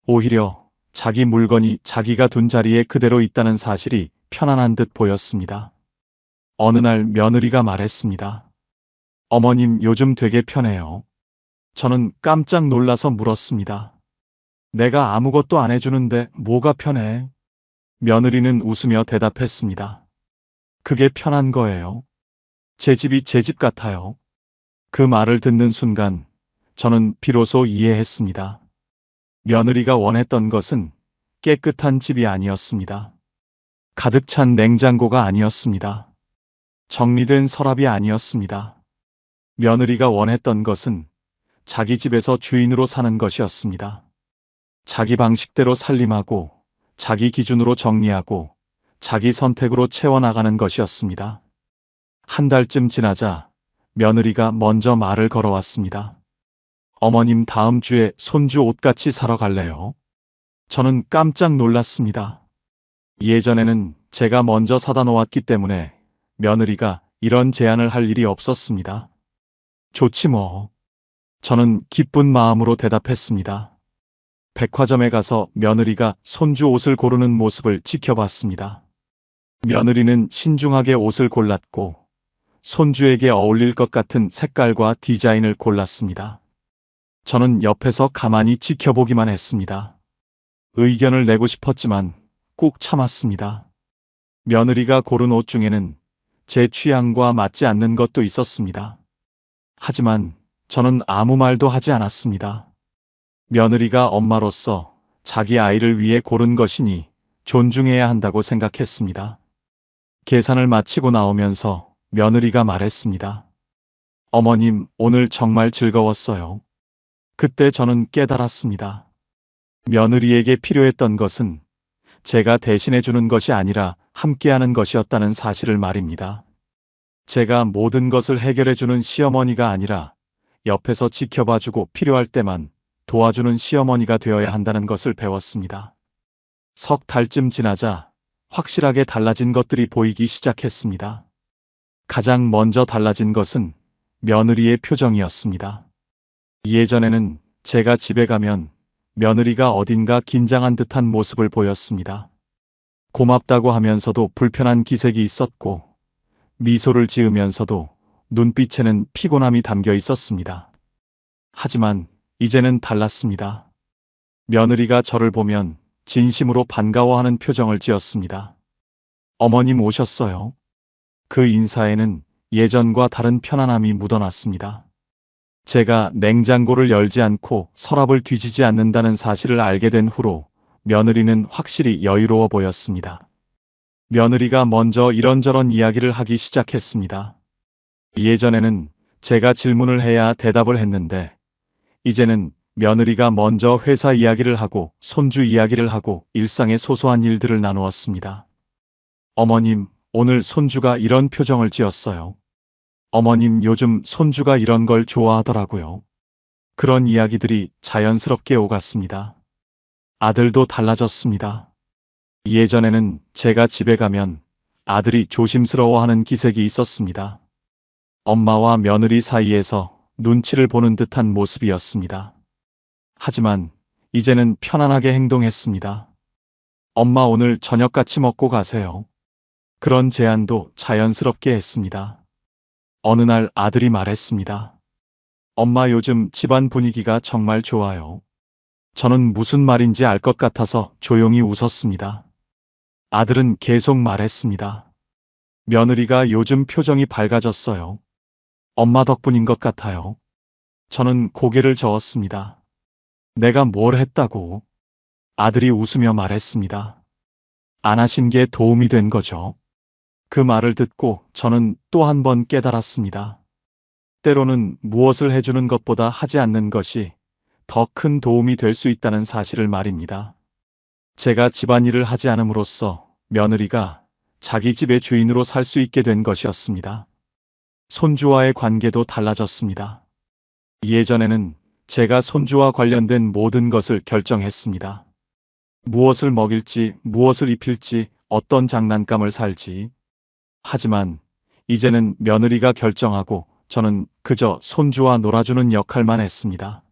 오히려 자기 물건이 자기가 둔 자리에 그대로 있다는 사실이 편안한 듯 보였습니다. 어느 날 며느리가 말했습니다. 어머님, 요즘 되게 편해요. 저는 깜짝 놀라서 물었습니다. 내가 아무것도 안 해주는데 뭐가 편해? 며느리는 웃으며 대답했습니다. 그게 편한 거예요. 제 집이 제 집 같아요. 그 말을 듣는 순간 저는 비로소 이해했습니다. 며느리가 원했던 것은 깨끗한 집이 아니었습니다. 가득 찬 냉장고가 아니었습니다. 정리된 서랍이 아니었습니다. 며느리가 원했던 것은 자기 집에서 주인으로 사는 것이었습니다. 자기 방식대로 살림하고 자기 기준으로 정리하고 자기 선택으로 채워나가는 것이었습니다. 한 달쯤 지나자 며느리가 먼저 말을 걸어왔습니다. 어머님, 다음 주에 손주 옷같이 사러 갈래요? 저는 깜짝 놀랐습니다. 예전에는 제가 먼저 사다 놓았기 때문에 며느리가 이런 제안을 할 일이 없었습니다. 좋지 뭐. 저는 기쁜 마음으로 대답했습니다. 백화점에 가서 며느리가 손주 옷을 고르는 모습을 지켜봤습니다. 며느리는 신중하게 옷을 골랐고 손주에게 어울릴 것 같은 색깔과 디자인을 골랐습니다. 저는 옆에서 가만히 지켜보기만 했습니다. 의견을 내고 싶었지만 꾹 참았습니다. 며느리가 고른 옷 중에는 제 취향과 맞지 않는 것도 있었습니다. 하지만 저는 아무 말도 하지 않았습니다. 며느리가 엄마로서 자기 아이를 위해 고른 것이니 존중해야 한다고 생각했습니다. 계산을 마치고 나오면서 며느리가 말했습니다. 어머님, 오늘 정말 즐거웠어요. 그때 저는 깨달았습니다. 며느리에게 필요했던 것은 제가 대신해 주는 것이 아니라 함께하는 것이었다는 사실을 말입니다. 제가 모든 것을 해결해 주는 시어머니가 아니라 옆에서 지켜봐주고 필요할 때만 도와주는 시어머니가 되어야 한다는 것을 배웠습니다. 석 달쯤 지나자 확실하게 달라진 것들이 보이기 시작했습니다. 가장 먼저 달라진 것은 며느리의 표정이었습니다. 예전에는 제가 집에 가면 며느리가 어딘가 긴장한 듯한 모습을 보였습니다. 고맙다고 하면서도 불편한 기색이 있었고 미소를 지으면서도 눈빛에는 피곤함이 담겨 있었습니다. 하지만 이제는 달랐습니다. 며느리가 저를 보면 진심으로 반가워하는 표정을 지었습니다. 어머님 오셨어요. 그 인사에는 예전과 다른 편안함이 묻어났습니다. 제가 냉장고를 열지 않고 서랍을 뒤지지 않는다는 사실을 알게 된 후로 며느리는 확실히 여유로워 보였습니다. 며느리가 먼저 이런저런 이야기를 하기 시작했습니다. 예전에는 제가 질문을 해야 대답을 했는데 이제는 며느리가 먼저 회사 이야기를 하고 손주 이야기를 하고 일상의 소소한 일들을 나누었습니다. 어머님, 오늘 손주가 이런 표정을 지었어요. 어머님, 요즘 손주가 이런 걸 좋아하더라고요. 그런 이야기들이 자연스럽게 오갔습니다. 아들도 달라졌습니다. 예전에는 제가 집에 가면 아들이 조심스러워하는 기색이 있었습니다. 엄마와 며느리 사이에서 눈치를 보는 듯한 모습이었습니다. 하지만 이제는 편안하게 행동했습니다. 엄마 오늘 저녁 같이 먹고 가세요. 그런 제안도 자연스럽게 했습니다. 어느 날 아들이 말했습니다. 엄마 요즘 집안 분위기가 정말 좋아요. 저는 무슨 말인지 알 것 같아서 조용히 웃었습니다. 아들은 계속 말했습니다. 며느리가 요즘 표정이 밝아졌어요. 엄마 덕분인 것 같아요. 저는 고개를 저었습니다. 내가 뭘 했다고? 아들이 웃으며 말했습니다. 안 하신 게 도움이 된 거죠. 그 말을 듣고 저는 또 한 번 깨달았습니다. 때로는 무엇을 해주는 것보다 하지 않는 것이 더 큰 도움이 될 수 있다는 사실을 말입니다. 제가 집안일을 하지 않음으로써 며느리가 자기 집의 주인으로 살 수 있게 된 것이었습니다. 손주와의 관계도 달라졌습니다. 예전에는 제가 손주와 관련된 모든 것을 결정했습니다. 무엇을 먹일지, 무엇을 입힐지, 어떤 장난감을 살지. 하지만 이제는 며느리가 결정하고 저는 그저 손주와 놀아주는 역할만 했습니다.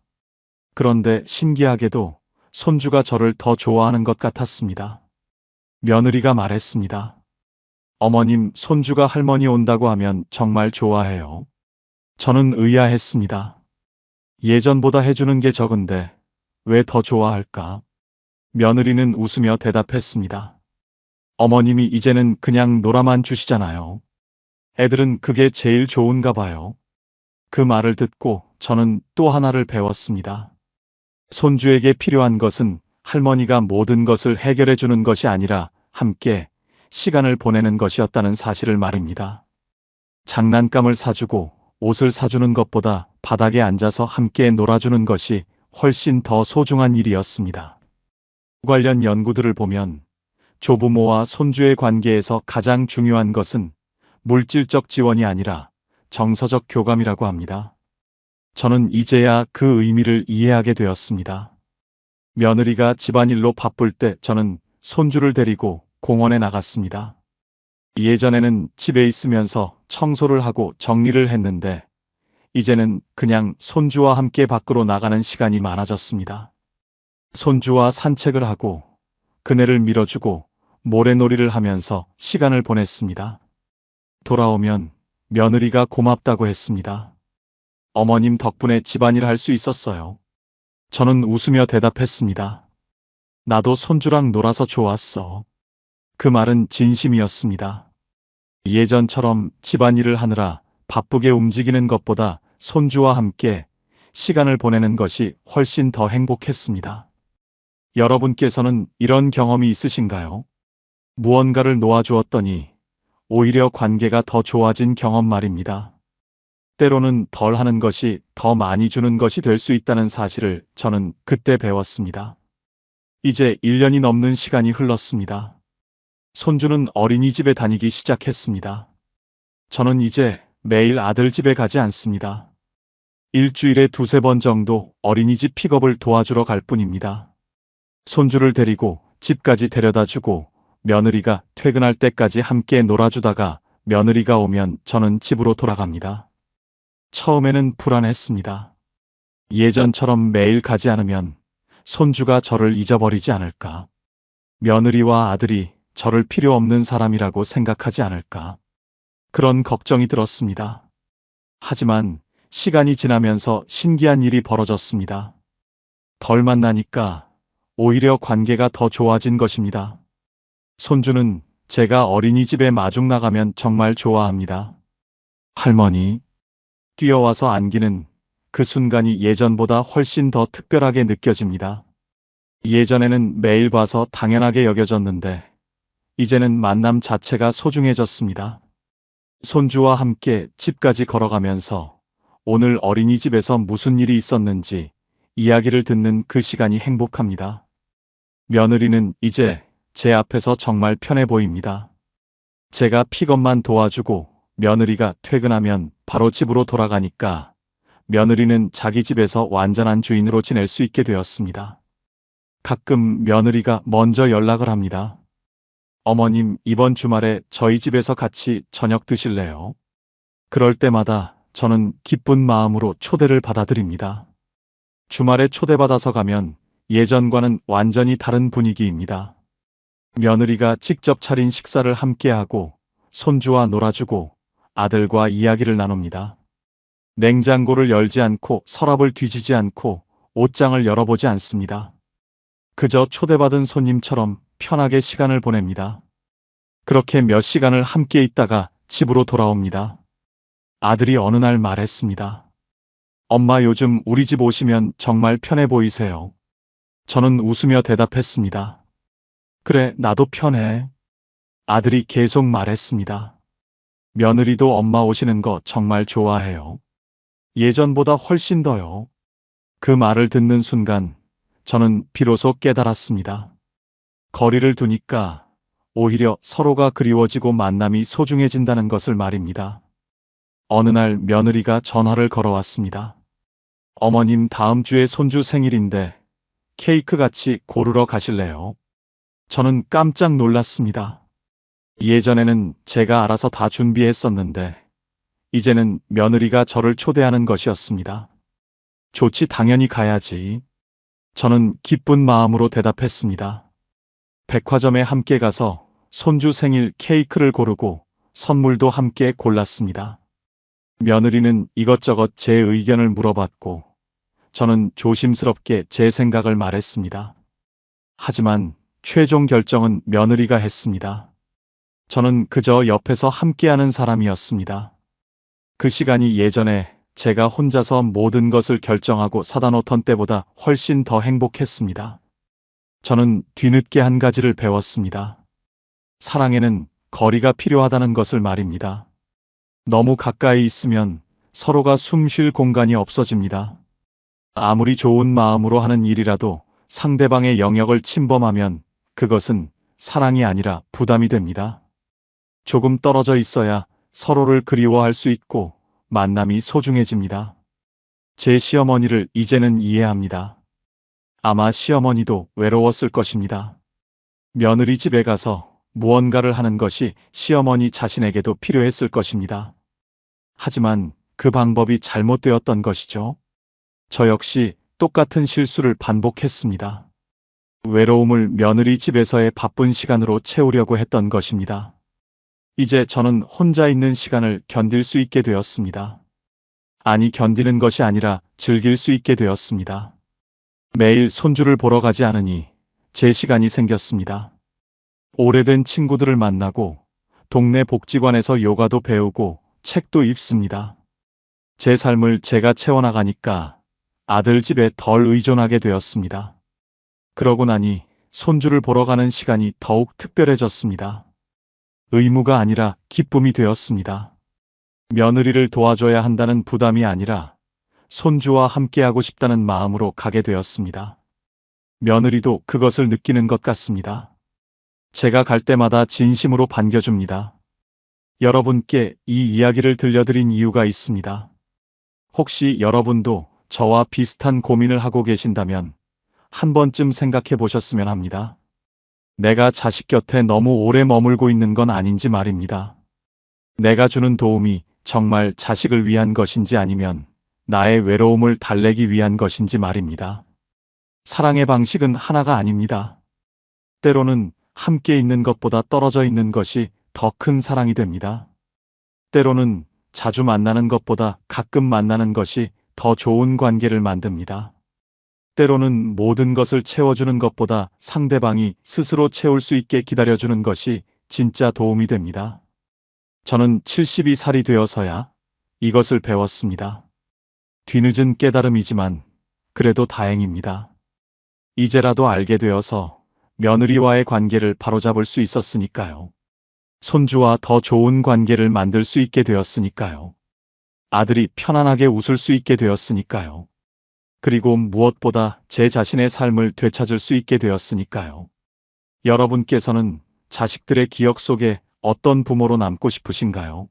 그런데 신기하게도 손주가 저를 더 좋아하는 것 같았습니다. 며느리가 말했습니다. 어머님, 손주가 할머니 온다고 하면 정말 좋아해요. 저는 의아했습니다. 예전보다 해주는 게 적은데 왜 더 좋아할까? 며느리는 웃으며 대답했습니다. 어머님이 이제는 그냥 놀아만 주시잖아요. 애들은 그게 제일 좋은가 봐요. 그 말을 듣고 저는 또 하나를 배웠습니다. 손주에게 필요한 것은 할머니가 모든 것을 해결해 주는 것이 아니라 함께 시간을 보내는 것이었다는 사실을 말입니다. 장난감을 사주고 옷을 사주는 것보다 바닥에 앉아서 함께 놀아주는 것이 훨씬 더 소중한 일이었습니다. 관련 연구들을 보면 조부모와 손주의 관계에서 가장 중요한 것은 물질적 지원이 아니라 정서적 교감이라고 합니다. 저는 이제야 그 의미를 이해하게 되었습니다. 며느리가 집안일로 바쁠 때 저는 손주를 데리고 공원에 나갔습니다. 예전에는 집에 있으면서 청소를 하고 정리를 했는데 이제는 그냥 손주와 함께 밖으로 나가는 시간이 많아졌습니다. 손주와 산책을 하고 그네를 밀어주고 모래놀이를 하면서 시간을 보냈습니다. 돌아오면 며느리가 고맙다고 했습니다. 어머님 덕분에 집안일 할 수 있었어요. 저는 웃으며 대답했습니다. 나도 손주랑 놀아서 좋았어. 그 말은 진심이었습니다. 예전처럼 집안일을 하느라 바쁘게 움직이는 것보다 손주와 함께 시간을 보내는 것이 훨씬 더 행복했습니다. 여러분께서는 이런 경험이 있으신가요? 무언가를 놓아주었더니 오히려 관계가 더 좋아진 경험 말입니다. 때로는 덜 하는 것이 더 많이 주는 것이 될 수 있다는 사실을 저는 그때 배웠습니다. 이제 1년이 넘는 시간이 흘렀습니다. 손주는 어린이집에 다니기 시작했습니다. 저는 이제 매일 아들 집에 가지 않습니다. 일주일에 2~3번 정도 어린이집 픽업을 도와주러 갈 뿐입니다. 손주를 데리고 집까지 데려다 주고 며느리가 퇴근할 때까지 함께 놀아주다가 며느리가 오면 저는 집으로 돌아갑니다. 처음에는 불안했습니다. 예전처럼 매일 가지 않으면 손주가 저를 잊어버리지 않을까? 며느리와 아들이 저를 필요 없는 사람이라고 생각하지 않을까? 그런 걱정이 들었습니다. 하지만 시간이 지나면서 신기한 일이 벌어졌습니다. 덜 만나니까 오히려 관계가 더 좋아진 것입니다. 손주는 제가 어린이집에 마중 나가면 정말 좋아합니다. 할머니, 뛰어와서 안기는 그 순간이 예전보다 훨씬 더 특별하게 느껴집니다. 예전에는 매일 봐서 당연하게 여겨졌는데 이제는 만남 자체가 소중해졌습니다. 손주와 함께 집까지 걸어가면서 오늘 어린이집에서 무슨 일이 있었는지 이야기를 듣는 그 시간이 행복합니다. 며느리는 이제 제 앞에서 정말 편해 보입니다. 제가 픽업만 도와주고 며느리가 퇴근하면 바로 집으로 돌아가니까 며느리는 자기 집에서 완전한 주인으로 지낼 수 있게 되었습니다. 가끔 며느리가 먼저 연락을 합니다. 어머님, 이번 주말에 저희 집에서 같이 저녁 드실래요? 그럴 때마다 저는 기쁜 마음으로 초대를 받아들입니다. 주말에 초대받아서 가면 예전과는 완전히 다른 분위기입니다. 며느리가 직접 차린 식사를 함께하고 손주와 놀아주고 아들과 이야기를 나눕니다. 냉장고를 열지 않고 서랍을 뒤지지 않고 옷장을 열어보지 않습니다. 그저 초대받은 손님처럼 편하게 시간을 보냅니다. 그렇게 몇 시간을 함께 있다가 집으로 돌아옵니다. 아들이 어느 날 말했습니다. 엄마, 요즘 우리 집 오시면 정말 편해 보이세요. 저는 웃으며 대답했습니다. 그래, 나도 편해. 아들이 계속 말했습니다. 며느리도 엄마 오시는 거 정말 좋아해요. 예전보다 훨씬 더요. 그 말을 듣는 순간 저는 비로소 깨달았습니다. 거리를 두니까 오히려 서로가 그리워지고 만남이 소중해진다는 것을 말입니다. 어느 날 며느리가 전화를 걸어왔습니다. 어머님, 다음 주에 손주 생일인데 케이크 같이 고르러 가실래요? 저는 깜짝 놀랐습니다. 예전에는 제가 알아서 다 준비했었는데 이제는 며느리가 저를 초대하는 것이었습니다. 좋지, 당연히 가야지. 저는 기쁜 마음으로 대답했습니다. 백화점에 함께 가서 손주 생일 케이크를 고르고 선물도 함께 골랐습니다. 며느리는 이것저것 제 의견을 물어봤고 저는 조심스럽게 제 생각을 말했습니다. 하지만 최종 결정은 며느리가 했습니다. 저는 그저 옆에서 함께하는 사람이었습니다. 그 시간이 예전에 제가 혼자서 모든 것을 결정하고 사다 놓던 때보다 훨씬 더 행복했습니다. 저는 뒤늦게 한 가지를 배웠습니다. 사랑에는 거리가 필요하다는 것을 말입니다. 너무 가까이 있으면 서로가 숨 쉴 공간이 없어집니다. 아무리 좋은 마음으로 하는 일이라도 상대방의 영역을 침범하면 그것은 사랑이 아니라 부담이 됩니다. 조금 떨어져 있어야 서로를 그리워할 수 있고 만남이 소중해집니다. 제 시어머니를 이제는 이해합니다. 아마 시어머니도 외로웠을 것입니다. 며느리 집에 가서 무언가를 하는 것이 시어머니 자신에게도 필요했을 것입니다. 하지만 그 방법이 잘못되었던 것이죠. 저 역시 똑같은 실수를 반복했습니다. 외로움을 며느리 집에서의 바쁜 시간으로 채우려고 했던 것입니다. 이제 저는 혼자 있는 시간을 견딜 수 있게 되었습니다. 아니, 견디는 것이 아니라 즐길 수 있게 되었습니다. 매일 손주를 보러 가지 않으니 제 시간이 생겼습니다. 오래된 친구들을 만나고 동네 복지관에서 요가도 배우고 책도 읽습니다. 제 삶을 제가 채워나가니까 아들 집에 덜 의존하게 되었습니다. 그러고 나니 손주를 보러 가는 시간이 더욱 특별해졌습니다. 의무가 아니라 기쁨이 되었습니다. 며느리를 도와줘야 한다는 부담이 아니라 손주와 함께하고 싶다는 마음으로 가게 되었습니다. 며느리도 그것을 느끼는 것 같습니다. 제가 갈 때마다 진심으로 반겨줍니다. 여러분께 이 이야기를 들려드린 이유가 있습니다. 혹시 여러분도 저와 비슷한 고민을 하고 계신다면 한 번쯤 생각해 보셨으면 합니다. 내가 자식 곁에 너무 오래 머물고 있는 건 아닌지 말입니다. 내가 주는 도움이 정말 자식을 위한 것인지 아니면 나의 외로움을 달래기 위한 것인지 말입니다. 사랑의 방식은 하나가 아닙니다. 때로는 함께 있는 것보다 떨어져 있는 것이 더 큰 사랑이 됩니다. 때로는 자주 만나는 것보다 가끔 만나는 것이 더 좋은 관계를 만듭니다. 때로는 모든 것을 채워주는 것보다 상대방이 스스로 채울 수 있게 기다려주는 것이 진짜 도움이 됩니다. 저는 72살이 되어서야 이것을 배웠습니다. 뒤늦은 깨달음이지만 그래도 다행입니다. 이제라도 알게 되어서 며느리와의 관계를 바로잡을 수 있었으니까요. 손주와 더 좋은 관계를 만들 수 있게 되었으니까요. 아들이 편안하게 웃을 수 있게 되었으니까요. 그리고 무엇보다 제 자신의 삶을 되찾을 수 있게 되었으니까요. 여러분께서는 자식들의 기억 속에 어떤 부모로 남고 싶으신가요?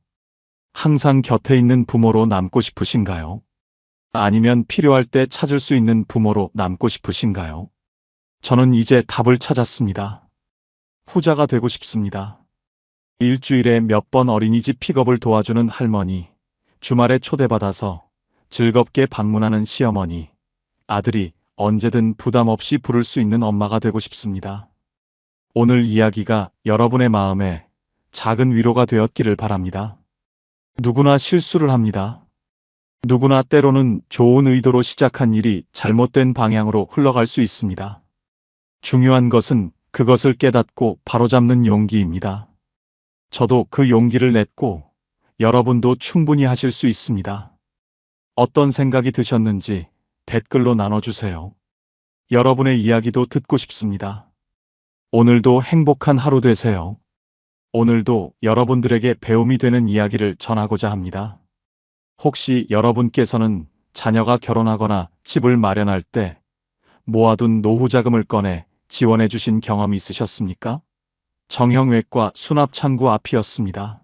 항상 곁에 있는 부모로 남고 싶으신가요? 아니면 필요할 때 찾을 수 있는 부모로 남고 싶으신가요? 저는 이제 답을 찾았습니다. 후자가 되고 싶습니다. 일주일에 몇 번 어린이집 픽업을 도와주는 할머니, 주말에 초대받아서 즐겁게 방문하는 시어머니, 아들이 언제든 부담 없이 부를 수 있는 엄마가 되고 싶습니다. 오늘 이야기가 여러분의 마음에 작은 위로가 되었기를 바랍니다. 누구나 실수를 합니다. 누구나 때로는 좋은 의도로 시작한 일이 잘못된 방향으로 흘러갈 수 있습니다. 중요한 것은 그것을 깨닫고 바로잡는 용기입니다. 저도 그 용기를 냈고 여러분도 충분히 하실 수 있습니다. 어떤 생각이 드셨는지 댓글로 나눠주세요. 여러분의 이야기도 듣고 싶습니다. 오늘도 행복한 하루 되세요. 오늘도 여러분들에게 배움이 되는 이야기를 전하고자 합니다. 혹시 여러분께서는 자녀가 결혼하거나 집을 마련할 때 모아둔 노후 자금을 꺼내 지원해 주신 경험이 있으셨습니까? 정형외과 수납창구 앞이었습니다.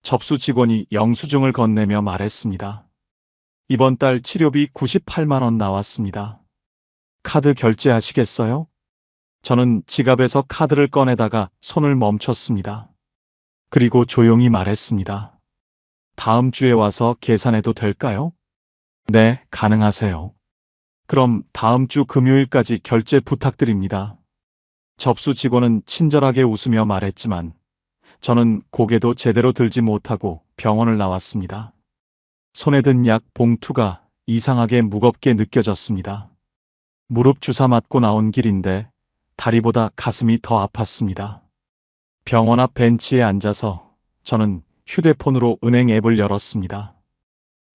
접수 직원이 영수증을 건네며 말했습니다. 이번 달 치료비 98만 원 나왔습니다. 카드 결제하시겠어요? 저는 지갑에서 카드를 꺼내다가 손을 멈췄습니다. 그리고 조용히 말했습니다. 다음 주에 와서 계산해도 될까요? 네, 가능하세요. 그럼 다음 주 금요일까지 결제 부탁드립니다. 접수 직원은 친절하게 웃으며 말했지만 저는 고개도 제대로 들지 못하고 병원을 나왔습니다. 손에 든 약 봉투가 이상하게 무겁게 느껴졌습니다. 무릎 주사 맞고 나온 길인데 다리보다 가슴이 더 아팠습니다. 병원 앞 벤치에 앉아서 저는 휴대폰으로 은행 앱을 열었습니다.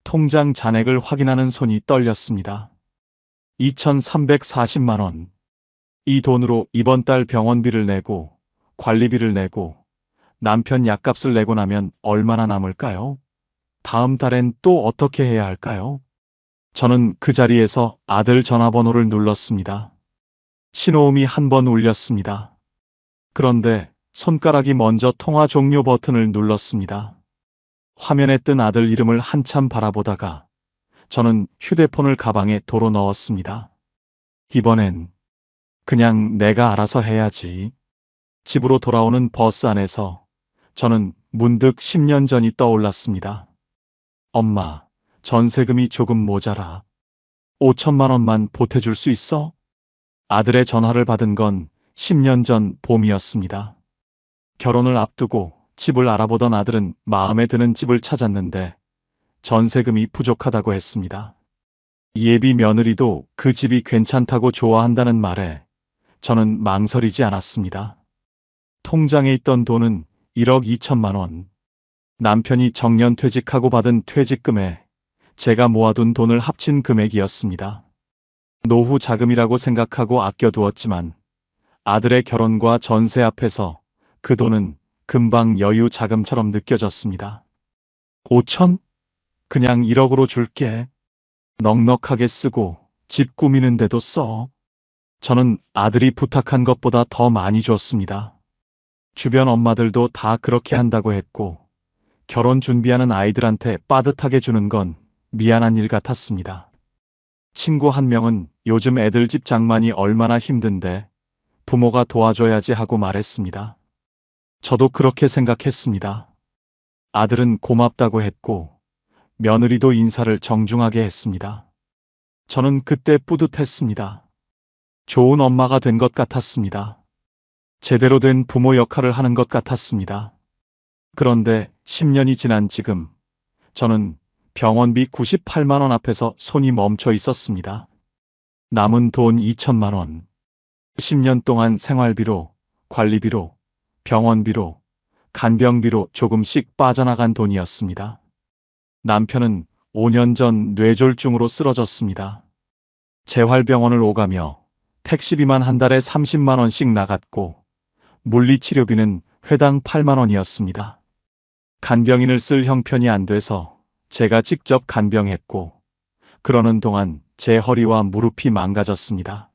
통장 잔액을 확인하는 손이 떨렸습니다. 2,340만 원. 이 돈으로 이번 달 병원비를 내고 관리비를 내고 남편 약값을 내고 나면 얼마나 남을까요? 다음 달엔 또 어떻게 해야 할까요? 저는 그 자리에서 아들 전화번호를 눌렀습니다. 신호음이 한 번 울렸습니다. 그런데 손가락이 먼저 통화 종료 버튼을 눌렀습니다. 화면에 뜬 아들 이름을 한참 바라보다가 저는 휴대폰을 가방에 도로 넣었습니다. 이번엔 그냥 내가 알아서 해야지. 집으로 돌아오는 버스 안에서 저는 문득 10년 전이 떠올랐습니다. 엄마, 전세금이 조금 모자라. 5천만 원만 보태줄 수 있어? 아들의 전화를 받은 건 10년 전 봄이었습니다. 결혼을 앞두고 집을 알아보던 아들은 마음에 드는 집을 찾았는데 전세금이 부족하다고 했습니다. 예비 며느리도 그 집이 괜찮다고 좋아한다는 말에 저는 망설이지 않았습니다. 통장에 있던 돈은 1억 2천만 원. 남편이 정년퇴직하고 받은 퇴직금에 제가 모아둔 돈을 합친 금액이었습니다. 노후 자금이라고 생각하고 아껴두었지만 아들의 결혼과 전세 앞에서 그 돈은 금방 여유 자금처럼 느껴졌습니다. 5천? 그냥 1억으로 줄게. 넉넉하게 쓰고 집 꾸미는데도 써. 저는 아들이 부탁한 것보다 더 많이 줬습니다. 주변 엄마들도 다 그렇게 한다고 했고 결혼 준비하는 아이들한테 빠듯하게 주는 건 미안한 일 같았습니다. 친구 한 명은 요즘 애들 집 장만이 얼마나 힘든데 부모가 도와줘야지 하고 말했습니다. 저도 그렇게 생각했습니다. 아들은 고맙다고 했고 며느리도 인사를 정중하게 했습니다. 저는 그때 뿌듯했습니다. 좋은 엄마가 된 것 같았습니다. 제대로 된 부모 역할을 하는 것 같았습니다. 그런데 10년이 지난 지금 저는 병원비 98만 원 앞에서 손이 멈춰 있었습니다. 남은 돈 2천만 원. 10년 동안 생활비로, 관리비로, 병원비로, 간병비로 조금씩 빠져나간 돈이었습니다. 남편은 5년 전 뇌졸중으로 쓰러졌습니다. 재활병원을 오가며 택시비만 한 달에 30만 원씩 나갔고 물리치료비는 회당 8만 원이었습니다. 간병인을 쓸 형편이 안 돼서 제가 직접 간병했고 그러는 동안 제 허리와 무릎이 망가졌습니다.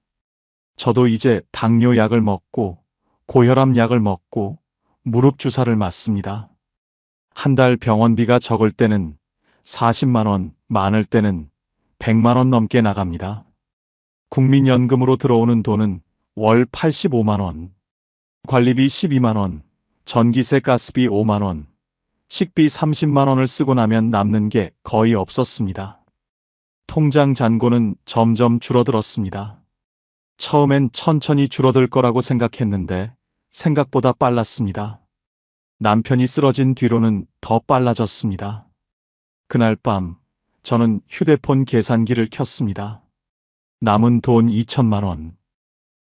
저도 이제 당뇨 약을 먹고 고혈압 약을 먹고 무릎 주사를 맞습니다. 한 달 병원비가 적을 때는 40만 원, 많을 때는 100만 원 넘게 나갑니다. 국민연금으로 들어오는 돈은 월 85만 원, 관리비 12만 원, 전기세 가스비 5만 원, 식비 30만 원을 쓰고 나면 남는 게 거의 없었습니다. 통장 잔고는 점점 줄어들었습니다. 처음엔 천천히 줄어들 거라고 생각했는데 생각보다 빨랐습니다. 남편이 쓰러진 뒤로는 더 빨라졌습니다. 그날 밤 저는 휴대폰 계산기를 켰습니다. 남은 돈 2천만 원.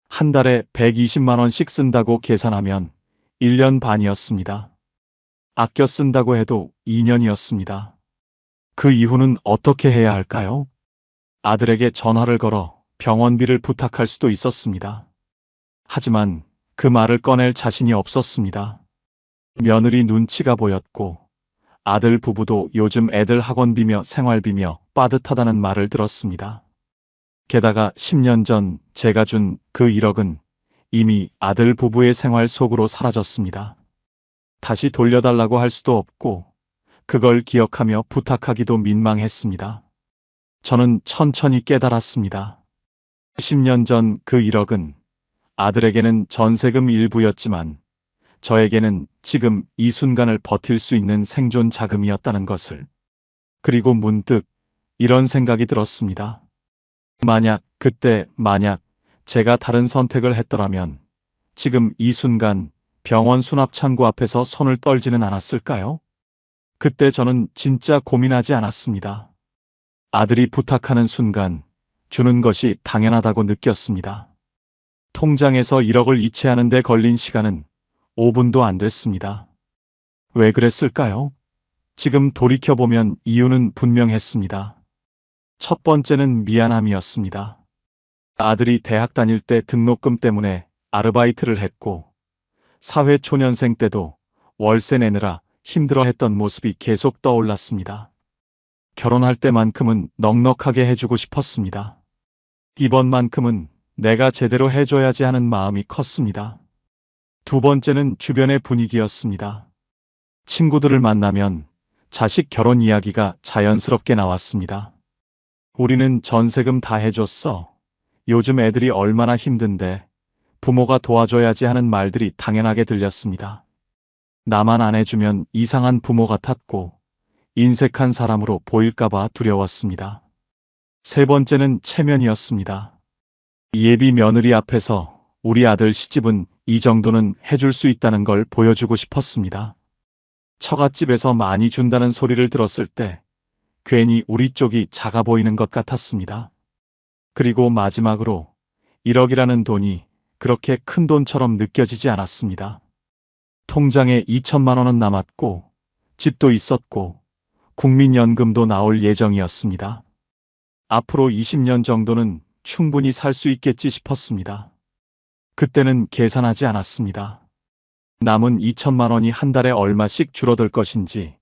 한 달에 120만 원씩 쓴다고 계산하면 1년 반이었습니다. 아껴 쓴다고 해도 2년이었습니다. 그 이후는 어떻게 해야 할까요? 아들에게 전화를 걸어 병원비를 부탁할 수도 있었습니다. 하지만 그 말을 꺼낼 자신이 없었습니다. 며느리 눈치가 보였고 아들 부부도 요즘 애들 학원비며 생활비며 빠듯하다는 말을 들었습니다. 게다가 10년 전 제가 준 그 1억은 이미 아들 부부의 생활 속으로 사라졌습니다. 다시 돌려달라고 할 수도 없고 그걸 기억하며 부탁하기도 민망했습니다. 저는 천천히 깨달았습니다. 10년 전 그 1억은 아들에게는 전세금 일부였지만 저에게는 지금 이 순간을 버틸 수 있는 생존 자금이었다는 것을. 그리고 문득 이런 생각이 들었습니다. 만약 제가 다른 선택을 했더라면 지금 이 순간 병원 수납창고 앞에서 손을 떨지는 않았을까요? 그때 저는 진짜 고민하지 않았습니다. 아들이 부탁하는 순간 주는 것이 당연하다고 느꼈습니다. 통장에서 1억을 이체하는 데 걸린 시간은 5분도 안 됐습니다. 왜 그랬을까요? 지금 돌이켜보면 이유는 분명했습니다. 첫 번째는 미안함이었습니다. 아들이 대학 다닐 때 등록금 때문에 아르바이트를 했고 사회초년생 때도 월세 내느라 힘들어했던 모습이 계속 떠올랐습니다. 결혼할 때만큼은 넉넉하게 해주고 싶었습니다. 이번만큼은 내가 제대로 해줘야지 하는 마음이 컸습니다. 두 번째는 주변의 분위기였습니다. 친구들을 만나면 자식 결혼 이야기가 자연스럽게 나왔습니다. 우리는 전세금 다 해줬어. 요즘 애들이 얼마나 힘든데 부모가 도와줘야지 하는 말들이 당연하게 들렸습니다. 나만 안 해주면 이상한 부모 같았고 인색한 사람으로 보일까봐 두려웠습니다. 세 번째는 체면이었습니다. 예비 며느리 앞에서 우리 아들 시집은 이 정도는 해줄 수 있다는 걸 보여주고 싶었습니다. 처갓집에서 많이 준다는 소리를 들었을 때 괜히 우리 쪽이 작아 보이는 것 같았습니다. 그리고 마지막으로 1억이라는 돈이 그렇게 큰 돈처럼 느껴지지 않았습니다. 통장에 2천만 원은 남았고 집도 있었고 국민연금도 나올 예정이었습니다. 앞으로 20년 정도는 충분히 살 수 있겠지 싶었습니다. 그때는 계산하지 않았습니다. 남은 2천만 원이 한 달에 얼마씩 줄어들 것인지,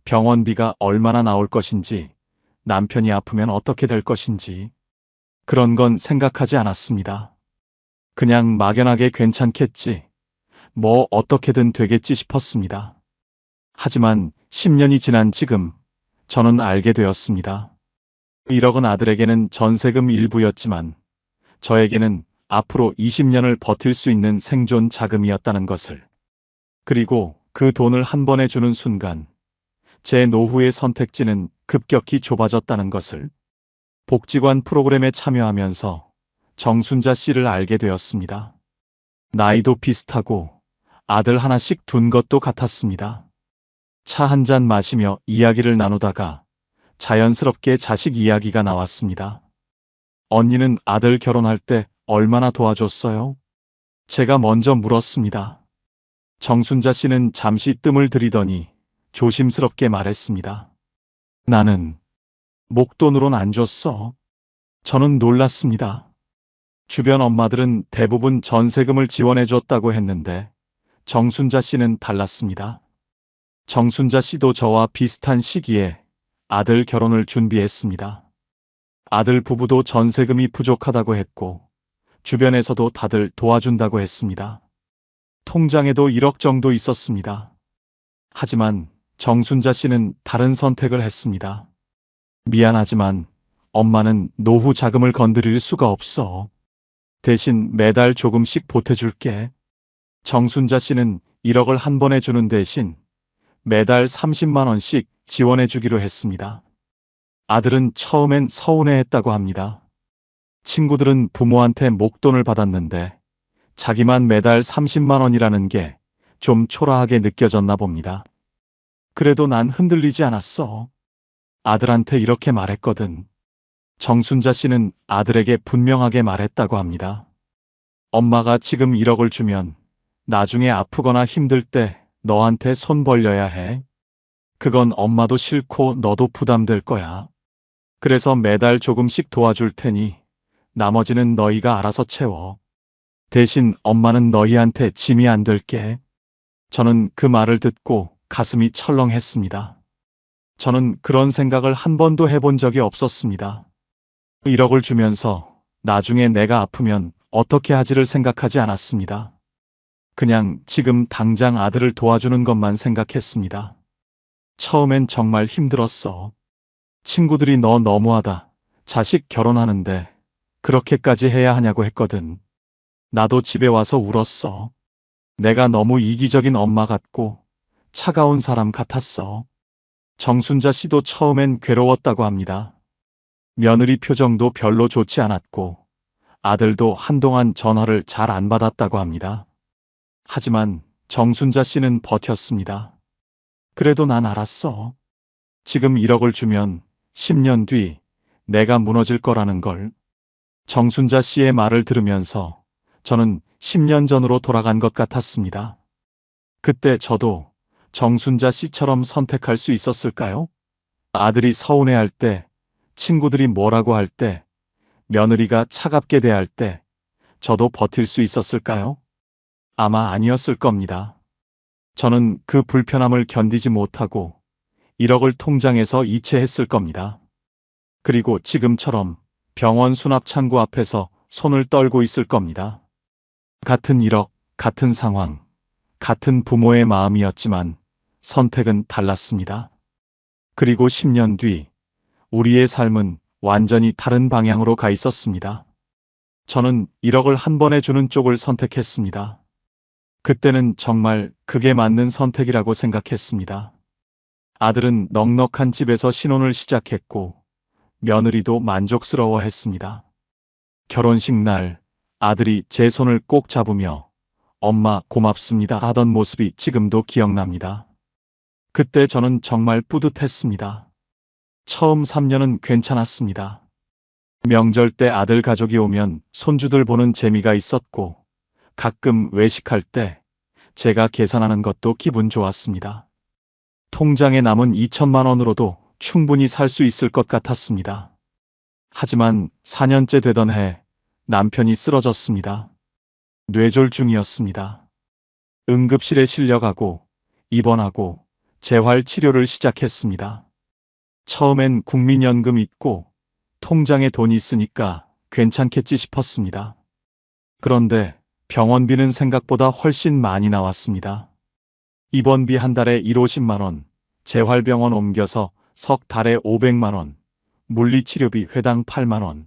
병원비가 얼마나 나올 것인지, 남편이 아프면 어떻게 될 것인지 그런 건 생각하지 않았습니다. 그냥 막연하게 괜찮겠지, 뭐 어떻게든 되겠지 싶었습니다. 하지만 10년이 지난 지금 저는 알게 되었습니다. 1억은 아들에게는 전세금 일부였지만 저에게는 앞으로 20년을 버틸 수 있는 생존 자금이었다는 것을. 그리고 그 돈을 한 번에 주는 순간 제 노후의 선택지는 급격히 좁아졌다는 것을. 복지관 프로그램에 참여하면서 정순자 씨를 알게 되었습니다. 나이도 비슷하고 아들 하나씩 둔 것도 같았습니다. 차 한 잔 마시며 이야기를 나누다가 자연스럽게 자식 이야기가 나왔습니다. 언니는 아들 결혼할 때 얼마나 도와줬어요? 제가 먼저 물었습니다. 정순자 씨는 잠시 뜸을 들이더니 조심스럽게 말했습니다. 나는 목돈으론 안 줬어. 저는 놀랐습니다. 주변 엄마들은 대부분 전세금을 지원해줬다고 했는데 정순자 씨는 달랐습니다. 정순자 씨도 저와 비슷한 시기에 아들 결혼을 준비했습니다. 아들 부부도 전세금이 부족하다고 했고 주변에서도 다들 도와준다고 했습니다. 통장에도 1억 정도 있었습니다. 하지만 정순자 씨는 다른 선택을 했습니다. 미안하지만 엄마는 노후 자금을 건드릴 수가 없어. 대신 매달 조금씩 보태줄게. 정순자 씨는 1억을 한 번에 주는 대신 매달 30만 원씩 지원해 주기로 했습니다. 아들은 처음엔 서운해했다고 합니다. 친구들은 부모한테 목돈을 받았는데 자기만 매달 30만 원이라는 게 좀 초라하게 느껴졌나 봅니다. 그래도 난 흔들리지 않았어. 아들한테 이렇게 말했거든. 정순자 씨는 아들에게 분명하게 말했다고 합니다. 엄마가 지금 1억을 주면 나중에 아프거나 힘들 때 너한테 손 벌려야 해. 그건 엄마도 싫고 너도 부담될 거야. 그래서 매달 조금씩 도와줄 테니 나머지는 너희가 알아서 채워. 대신 엄마는 너희한테 짐이 안 될게. 저는 그 말을 듣고 가슴이 철렁했습니다. 저는 그런 생각을 한 번도 해본 적이 없었습니다. 1억을 주면서 나중에 내가 아프면 어떻게 하지를 생각하지 않았습니다. 그냥 지금 당장 아들을 도와주는 것만 생각했습니다. 처음엔 정말 힘들었어. 친구들이 너 너무하다. 자식 결혼하는데 그렇게까지 해야 하냐고 했거든. 나도 집에 와서 울었어. 내가 너무 이기적인 엄마 같고 차가운 사람 같았어. 정순자 씨도 처음엔 괴로웠다고 합니다. 며느리 표정도 별로 좋지 않았고 아들도 한동안 전화를 잘 안 받았다고 합니다. 하지만 정순자 씨는 버텼습니다. 그래도 난 알았어. 지금 1억을 주면 10년 뒤 내가 무너질 거라는 걸. 정순자 씨의 말을 들으면서 저는 10년 전으로 돌아간 것 같았습니다. 그때 저도 정순자 씨처럼 선택할 수 있었을까요? 아들이 서운해할 때, 친구들이 뭐라고 할 때, 며느리가 차갑게 대할 때, 저도 버틸 수 있었을까요? 아마 아니었을 겁니다. 저는 그 불편함을 견디지 못하고 1억을 통장에서 이체했을 겁니다. 그리고 지금처럼 병원 수납창고 앞에서 손을 떨고 있을 겁니다. 같은 1억, 같은 상황, 같은 부모의 마음이었지만 선택은 달랐습니다. 그리고 10년 뒤 우리의 삶은 완전히 다른 방향으로 가 있었습니다. 저는 1억을 한 번에 주는 쪽을 선택했습니다. 그때는 정말 그게 맞는 선택이라고 생각했습니다. 아들은 넉넉한 집에서 신혼을 시작했고 며느리도 만족스러워했습니다. 결혼식 날 아들이 제 손을 꼭 잡으며 엄마 고맙습니다 하던 모습이 지금도 기억납니다. 그때 저는 정말 뿌듯했습니다. 처음 3년은 괜찮았습니다. 명절 때 아들 가족이 오면 손주들 보는 재미가 있었고 가끔 외식할 때 제가 계산하는 것도 기분 좋았습니다. 통장에 남은 2천만 원으로도 충분히 살 수 있을 것 같았습니다. 하지만 4년째 되던 해 남편이 쓰러졌습니다. 뇌졸중이었습니다. 응급실에 실려가고 입원하고 재활 치료를 시작했습니다. 처음엔 국민연금 있고 통장에 돈이 있으니까 괜찮겠지 싶었습니다. 그런데 병원비는 생각보다 훨씬 많이 나왔습니다. 입원비 한 달에 1, 50만 원, 재활병원 옮겨서 석 달에 500만 원, 물리치료비 회당 8만 원.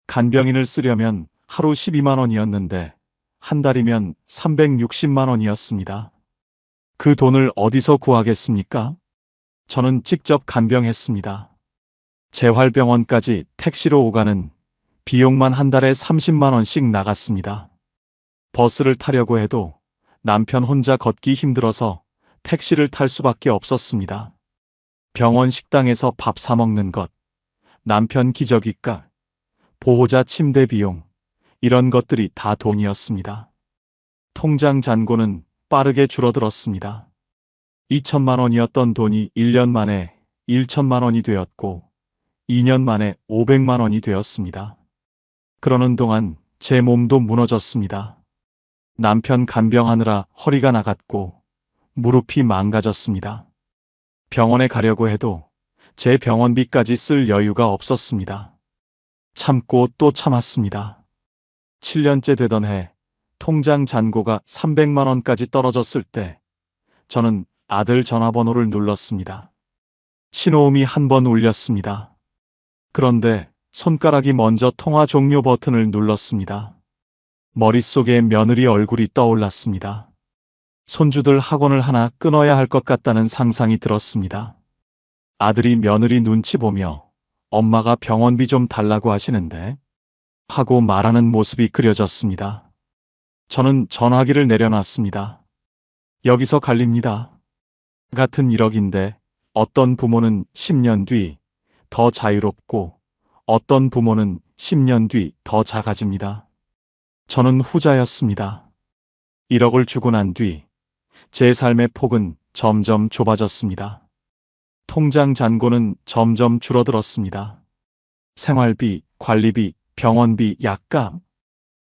간병인을 쓰려면 하루 12만 원이었는데 한 달이면 360만 원이었습니다. 그 돈을 어디서 구하겠습니까? 저는 직접 간병했습니다. 재활병원까지 택시로 오가는 비용만 한 달에 30만 원씩 나갔습니다. 버스를 타려고 해도 남편 혼자 걷기 힘들어서 택시를 탈 수밖에 없었습니다. 병원 식당에서 밥 사 먹는 것, 남편 기저귀값, 보호자 침대 비용, 이런 것들이 다 돈이었습니다. 통장 잔고는 빠르게 줄어들었습니다. 2천만 원이었던 돈이 1년 만에 1천만 원이 되었고 2년 만에 500만 원이 되었습니다. 그러는 동안 제 몸도 무너졌습니다. 남편 간병하느라 허리가 나갔고 무릎이 망가졌습니다. 병원에 가려고 해도 제 병원비까지 쓸 여유가 없었습니다. 참고 또 참았습니다. 7년째 되던 해 통장 잔고가 300만 원까지 떨어졌을 때 저는 아들 전화번호를 눌렀습니다. 신호음이 한 번 울렸습니다. 그런데 손가락이 먼저 통화 종료 버튼을 눌렀습니다. 머릿속에 며느리 얼굴이 떠올랐습니다. 손주들 학원을 하나 끊어야 할 것 같다는 상상이 들었습니다. 아들이 며느리 눈치 보며 엄마가 병원비 좀 달라고 하시는데 하고 말하는 모습이 그려졌습니다. 저는 전화기를 내려놨습니다. 여기서 갈립니다. 같은 1억인데 어떤 부모는 10년 뒤 더 자유롭고 어떤 부모는 10년 뒤 더 작아집니다. 저는 후자였습니다. 1억을 주고 난 뒤 제 삶의 폭은 점점 좁아졌습니다. 통장 잔고는 점점 줄어들었습니다. 생활비, 관리비, 병원비, 약값.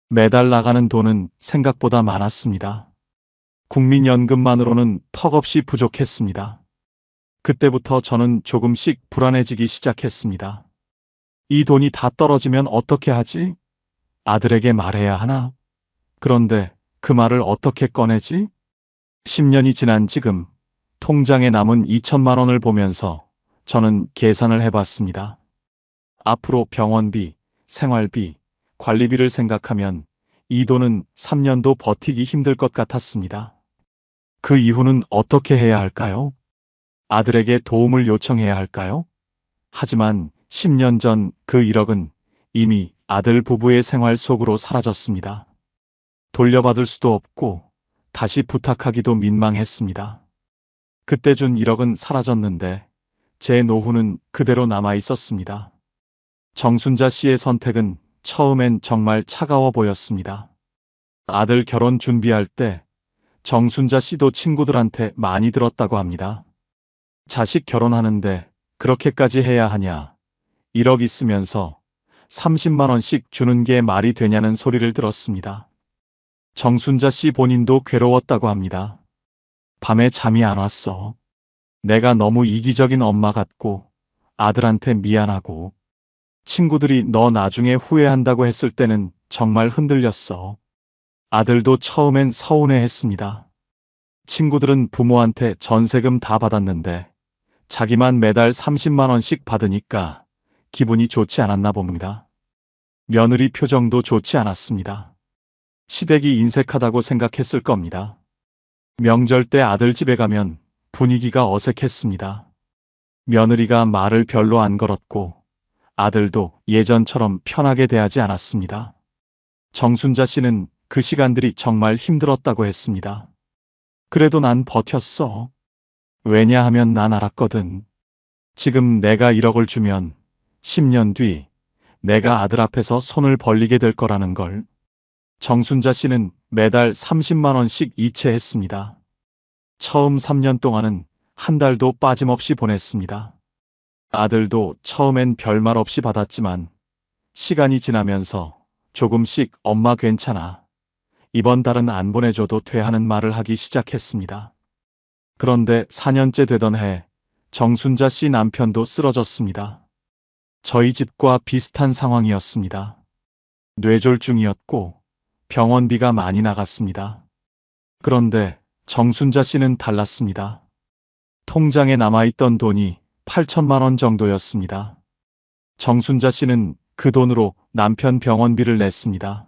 매달 나가는 돈은 생각보다 많았습니다. 국민연금만으로는 턱없이 부족했습니다. 그때부터 저는 조금씩 불안해지기 시작했습니다. 이 돈이 다 떨어지면 어떻게 하지? 아들에게 말해야 하나? 그런데 그 말을 어떻게 꺼내지? 10년이 지난 지금 통장에 남은 2천만 원을 보면서 저는 계산을 해봤습니다. 앞으로 병원비, 생활비, 관리비를 생각하면 이 돈은 3년도 버티기 힘들 것 같았습니다. 그 이후는 어떻게 해야 할까요? 아들에게 도움을 요청해야 할까요? 하지만 10년 전 그 1억은 이미 아들 부부의 생활 속으로 사라졌습니다. 돌려받을 수도 없고 다시 부탁하기도 민망했습니다. 그때 준 1억은 사라졌는데 제 노후는 그대로 남아 있었습니다. 정순자 씨의 선택은 처음엔 정말 차가워 보였습니다. 아들 결혼 준비할 때 정순자 씨도 친구들한테 많이 들었다고 합니다. 자식 결혼하는데 그렇게까지 해야 하냐. 1억 있으면서 30만 원씩 주는 게 말이 되냐는 소리를 들었습니다. 정순자 씨 본인도 괴로웠다고 합니다. 밤에 잠이 안 왔어. 내가 너무 이기적인 엄마 같고 아들한테 미안하고 친구들이 너 나중에 후회한다고 했을 때는 정말 흔들렸어. 아들도 처음엔 서운해했습니다. 친구들은 부모한테 전세금 다 받았는데 자기만 매달 30만 원씩 받으니까 기분이 좋지 않았나 봅니다. 며느리 표정도 좋지 않았습니다. 시댁이 인색하다고 생각했을 겁니다. 명절 때 아들 집에 가면 분위기가 어색했습니다. 며느리가 말을 별로 안 걸었고 아들도 예전처럼 편하게 대하지 않았습니다. 정순자 씨는 그 시간들이 정말 힘들었다고 했습니다. 그래도 난 버텼어. 왜냐하면 난 알았거든. 지금 내가 1억을 주면 10년 뒤 내가 아들 앞에서 손을 벌리게 될 거라는 걸. 정순자 씨는 매달 30만 원씩 이체했습니다. 처음 3년 동안은 한 달도 빠짐없이 보냈습니다. 아들도 처음엔 별말 없이 받았지만 시간이 지나면서 조금씩 엄마 괜찮아. 이번 달은 안 보내줘도 돼 하는 말을 하기 시작했습니다. 그런데 4년째 되던 해 정순자 씨 남편도 쓰러졌습니다. 저희 집과 비슷한 상황이었습니다. 뇌졸중이었고 병원비가 많이 나갔습니다. 그런데 정순자 씨는 달랐습니다. 통장에 남아있던 돈이 8천만 원 정도였습니다. 정순자 씨는 그 돈으로 남편 병원비를 냈습니다.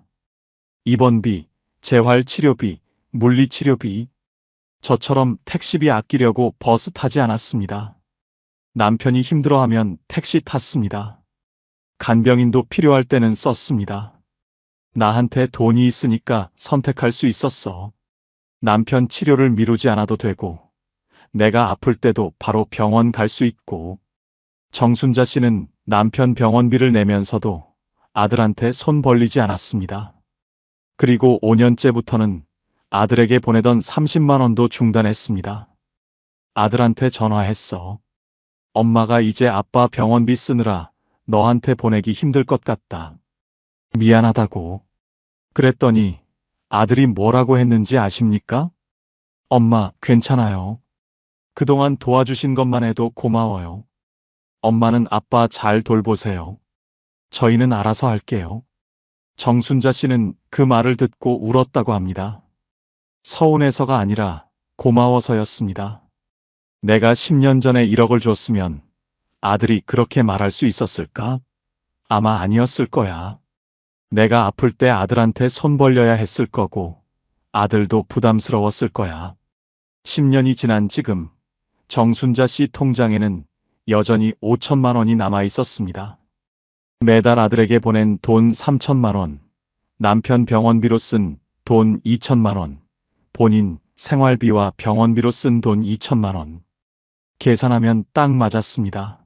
입원비, 재활치료비, 물리치료비. 저처럼 택시비 아끼려고 버스 타지 않았습니다. 남편이 힘들어하면 택시 탔습니다. 간병인도 필요할 때는 썼습니다. 나한테 돈이 있으니까 선택할 수 있었어. 남편 치료를 미루지 않아도 되고 내가 아플 때도 바로 병원 갈 수 있고. 정순자 씨는 남편 병원비를 내면서도 아들한테 손 벌리지 않았습니다. 그리고 5년째부터는 아들에게 보내던 30만 원도 중단했습니다. 아들한테 전화했어. 엄마가 이제 아빠 병원비 쓰느라 너한테 보내기 힘들 것 같다. 미안하다고. 그랬더니 아들이 뭐라고 했는지 아십니까? 엄마, 괜찮아요. 그동안 도와주신 것만 해도 고마워요. 엄마는 아빠 잘 돌보세요. 저희는 알아서 할게요. 정순자 씨는 그 말을 듣고 울었다고 합니다. 서운해서가 아니라 고마워서였습니다. 내가 10년 전에 1억을 줬으면 아들이 그렇게 말할 수 있었을까? 아마 아니었을 거야. 내가 아플 때 아들한테 손 벌려야 했을 거고, 아들도 부담스러웠을 거야. 10년이 지난 지금, 정순자 씨 통장에는 여전히 5천만 원이 남아 있었습니다. 매달 아들에게 보낸 돈 3천만 원, 남편 병원비로 쓴 돈 2천만 원, 본인 생활비와 병원비로 쓴 돈 2천만 원. 계산하면 딱 맞았습니다.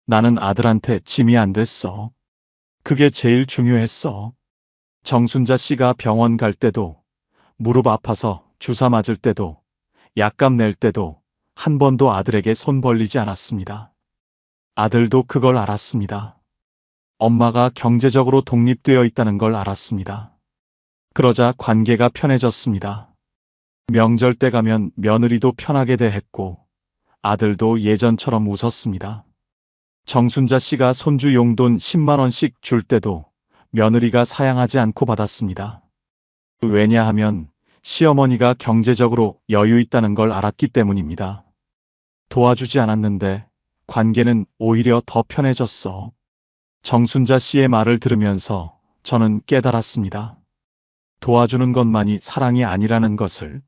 나는 아들한테 짐이 안 됐어. 그게 제일 중요했어. 정순자 씨가 병원 갈 때도, 무릎 아파서 주사 맞을 때도, 약값 낼 때도 한 번도 아들에게 손 벌리지 않았습니다. 아들도 그걸 알았습니다. 엄마가 경제적으로 독립되어 있다는 걸 알았습니다. 그러자 관계가 편해졌습니다. 명절 때 가면 며느리도 편하게 대했고, 아들도 예전처럼 웃었습니다. 정순자 씨가 손주 용돈 10만 원씩 줄 때도 며느리가 사양하지 않고 받았습니다. 왜냐하면 시어머니가 경제적으로 여유 있다는 걸 알았기 때문입니다. 도와주지 않았는데 관계는 오히려 더 편해졌어. 정순자 씨의 말을 들으면서 저는 깨달았습니다. 도와주는 것만이 사랑이 아니라는 것을,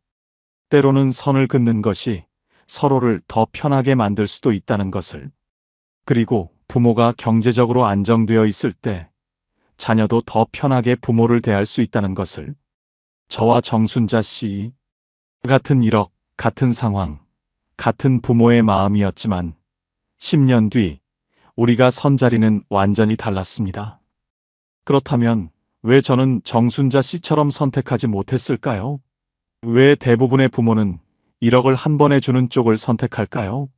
때로는 선을 긋는 것이 서로를 더 편하게 만들 수도 있다는 것을, 그리고 부모가 경제적으로 안정되어 있을 때 자녀도 더 편하게 부모를 대할 수 있다는 것을, 저와 정순자 씨 같은 일억, 같은 상황, 같은 부모의 마음이었지만 10년 뒤 우리가 선 자리는 완전히 달랐습니다. 그렇다면 왜 저는 정순자 씨처럼 선택하지 못했을까요? 왜 대부분의 부모는 1억을 한 번에 주는 쪽을 선택할까요?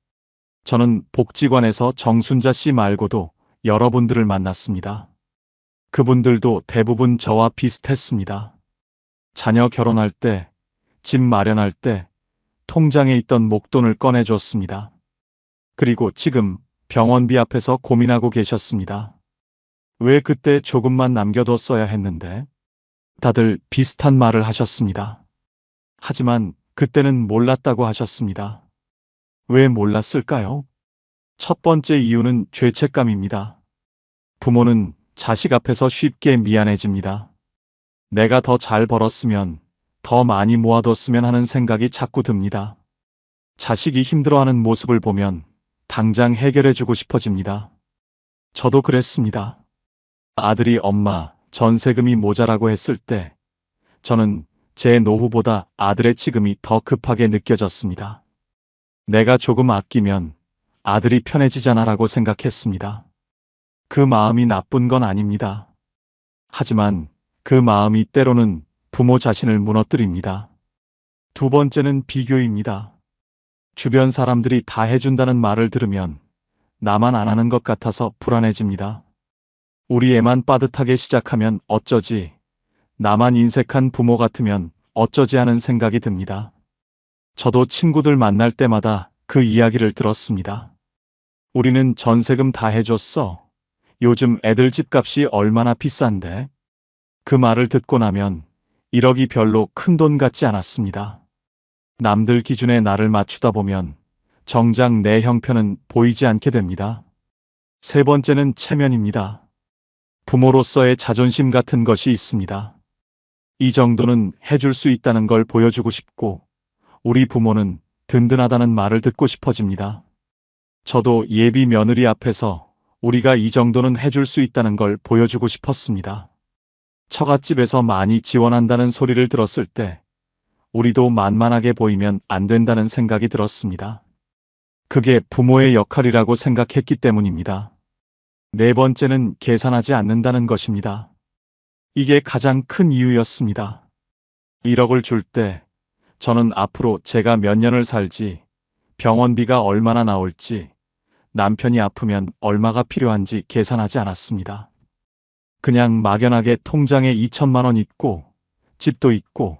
저는 복지관에서 정순자 씨 말고도 여러분들을 만났습니다. 그분들도 대부분 저와 비슷했습니다. 자녀 결혼할 때, 집 마련할 때 통장에 있던 목돈을 꺼내줬습니다. 그리고 지금 병원비 앞에서 고민하고 계셨습니다. 왜 그때 조금만 남겨뒀어야 했는데? 다들 비슷한 말을 하셨습니다. 하지만 그때는 몰랐다고 하셨습니다. 왜 몰랐을까요? 첫 번째 이유는 죄책감입니다. 부모는 자식 앞에서 쉽게 미안해집니다. 내가 더 잘 벌었으면, 더 많이 모아뒀으면 하는 생각이 자꾸 듭니다. 자식이 힘들어하는 모습을 보면 당장 해결해주고 싶어집니다. 저도 그랬습니다. 아들이 엄마, 전세금이 모자라고 했을 때 저는 제 노후보다 아들의 지금이 더 급하게 느껴졌습니다. 내가 조금 아끼면 아들이 편해지잖아라고 생각했습니다. 그 마음이 나쁜 건 아닙니다. 하지만 그 마음이 때로는 부모 자신을 무너뜨립니다. 두 번째는 비교입니다. 주변 사람들이 다 해준다는 말을 들으면 나만 안 하는 것 같아서 불안해집니다. 우리 애만 빠듯하게 시작하면 어쩌지, 나만 인색한 부모 같으면 어쩌지 하는 생각이 듭니다. 저도 친구들 만날 때마다 그 이야기를 들었습니다. 우리는 전세금 다 해줬어. 요즘 애들 집값이 얼마나 비싼데? 그 말을 듣고 나면 1억이 별로 큰 돈 같지 않았습니다. 남들 기준에 나를 맞추다 보면 정작 내 형편은 보이지 않게 됩니다. 세 번째는 체면입니다. 부모로서의 자존심 같은 것이 있습니다. 이 정도는 해줄 수 있다는 걸 보여주고 싶고, 우리 부모는 든든하다는 말을 듣고 싶어집니다. 저도 예비 며느리 앞에서 우리가 이 정도는 해줄 수 있다는 걸 보여주고 싶었습니다. 처갓집에서 많이 지원한다는 소리를 들었을 때 우리도 만만하게 보이면 안 된다는 생각이 들었습니다. 그게 부모의 역할이라고 생각했기 때문입니다. 네 번째는 계산하지 않는다는 것입니다. 이게 가장 큰 이유였습니다. 1억을 줄 때 저는 앞으로 제가 몇 년을 살지, 병원비가 얼마나 나올지, 남편이 아프면 얼마가 필요한지 계산하지 않았습니다. 그냥 막연하게 통장에 2천만 원 있고, 집도 있고,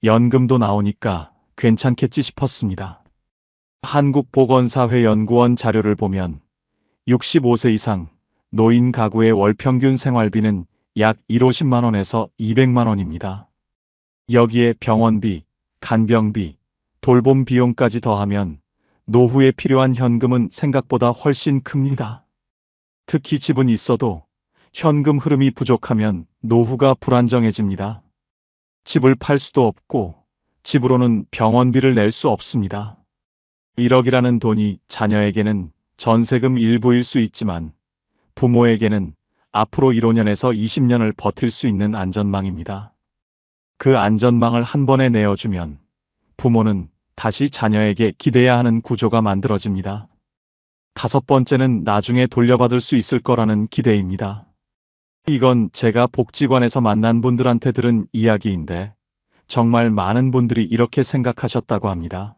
연금도 나오니까 괜찮겠지 싶었습니다. 한국보건사회연구원 자료를 보면 65세 이상 노인 가구의 월 평균 생활비는 약 150만 원에서 200만 원입니다. 여기에 병원비, 간병비, 돌봄 비용까지 더하면 노후에 필요한 현금은 생각보다 훨씬 큽니다. 특히 집은 있어도 현금 흐름이 부족하면 노후가 불안정해집니다. 집을 팔 수도 없고 집으로는 병원비를 낼 수 없습니다. 1억이라는 돈이 자녀에게는 전세금 일부일 수 있지만 부모에게는 앞으로 15년에서 20년을 버틸 수 있는 안전망입니다. 그 안전망을 한 번에 내어주면 부모는 다시 자녀에게 기대야 하는 구조가 만들어집니다. 5번째는 나중에 돌려받을 수 있을 거라는 기대입니다. 이건 제가 복지관에서 만난 분들한테 들은 이야기인데 정말 많은 분들이 이렇게 생각하셨다고 합니다.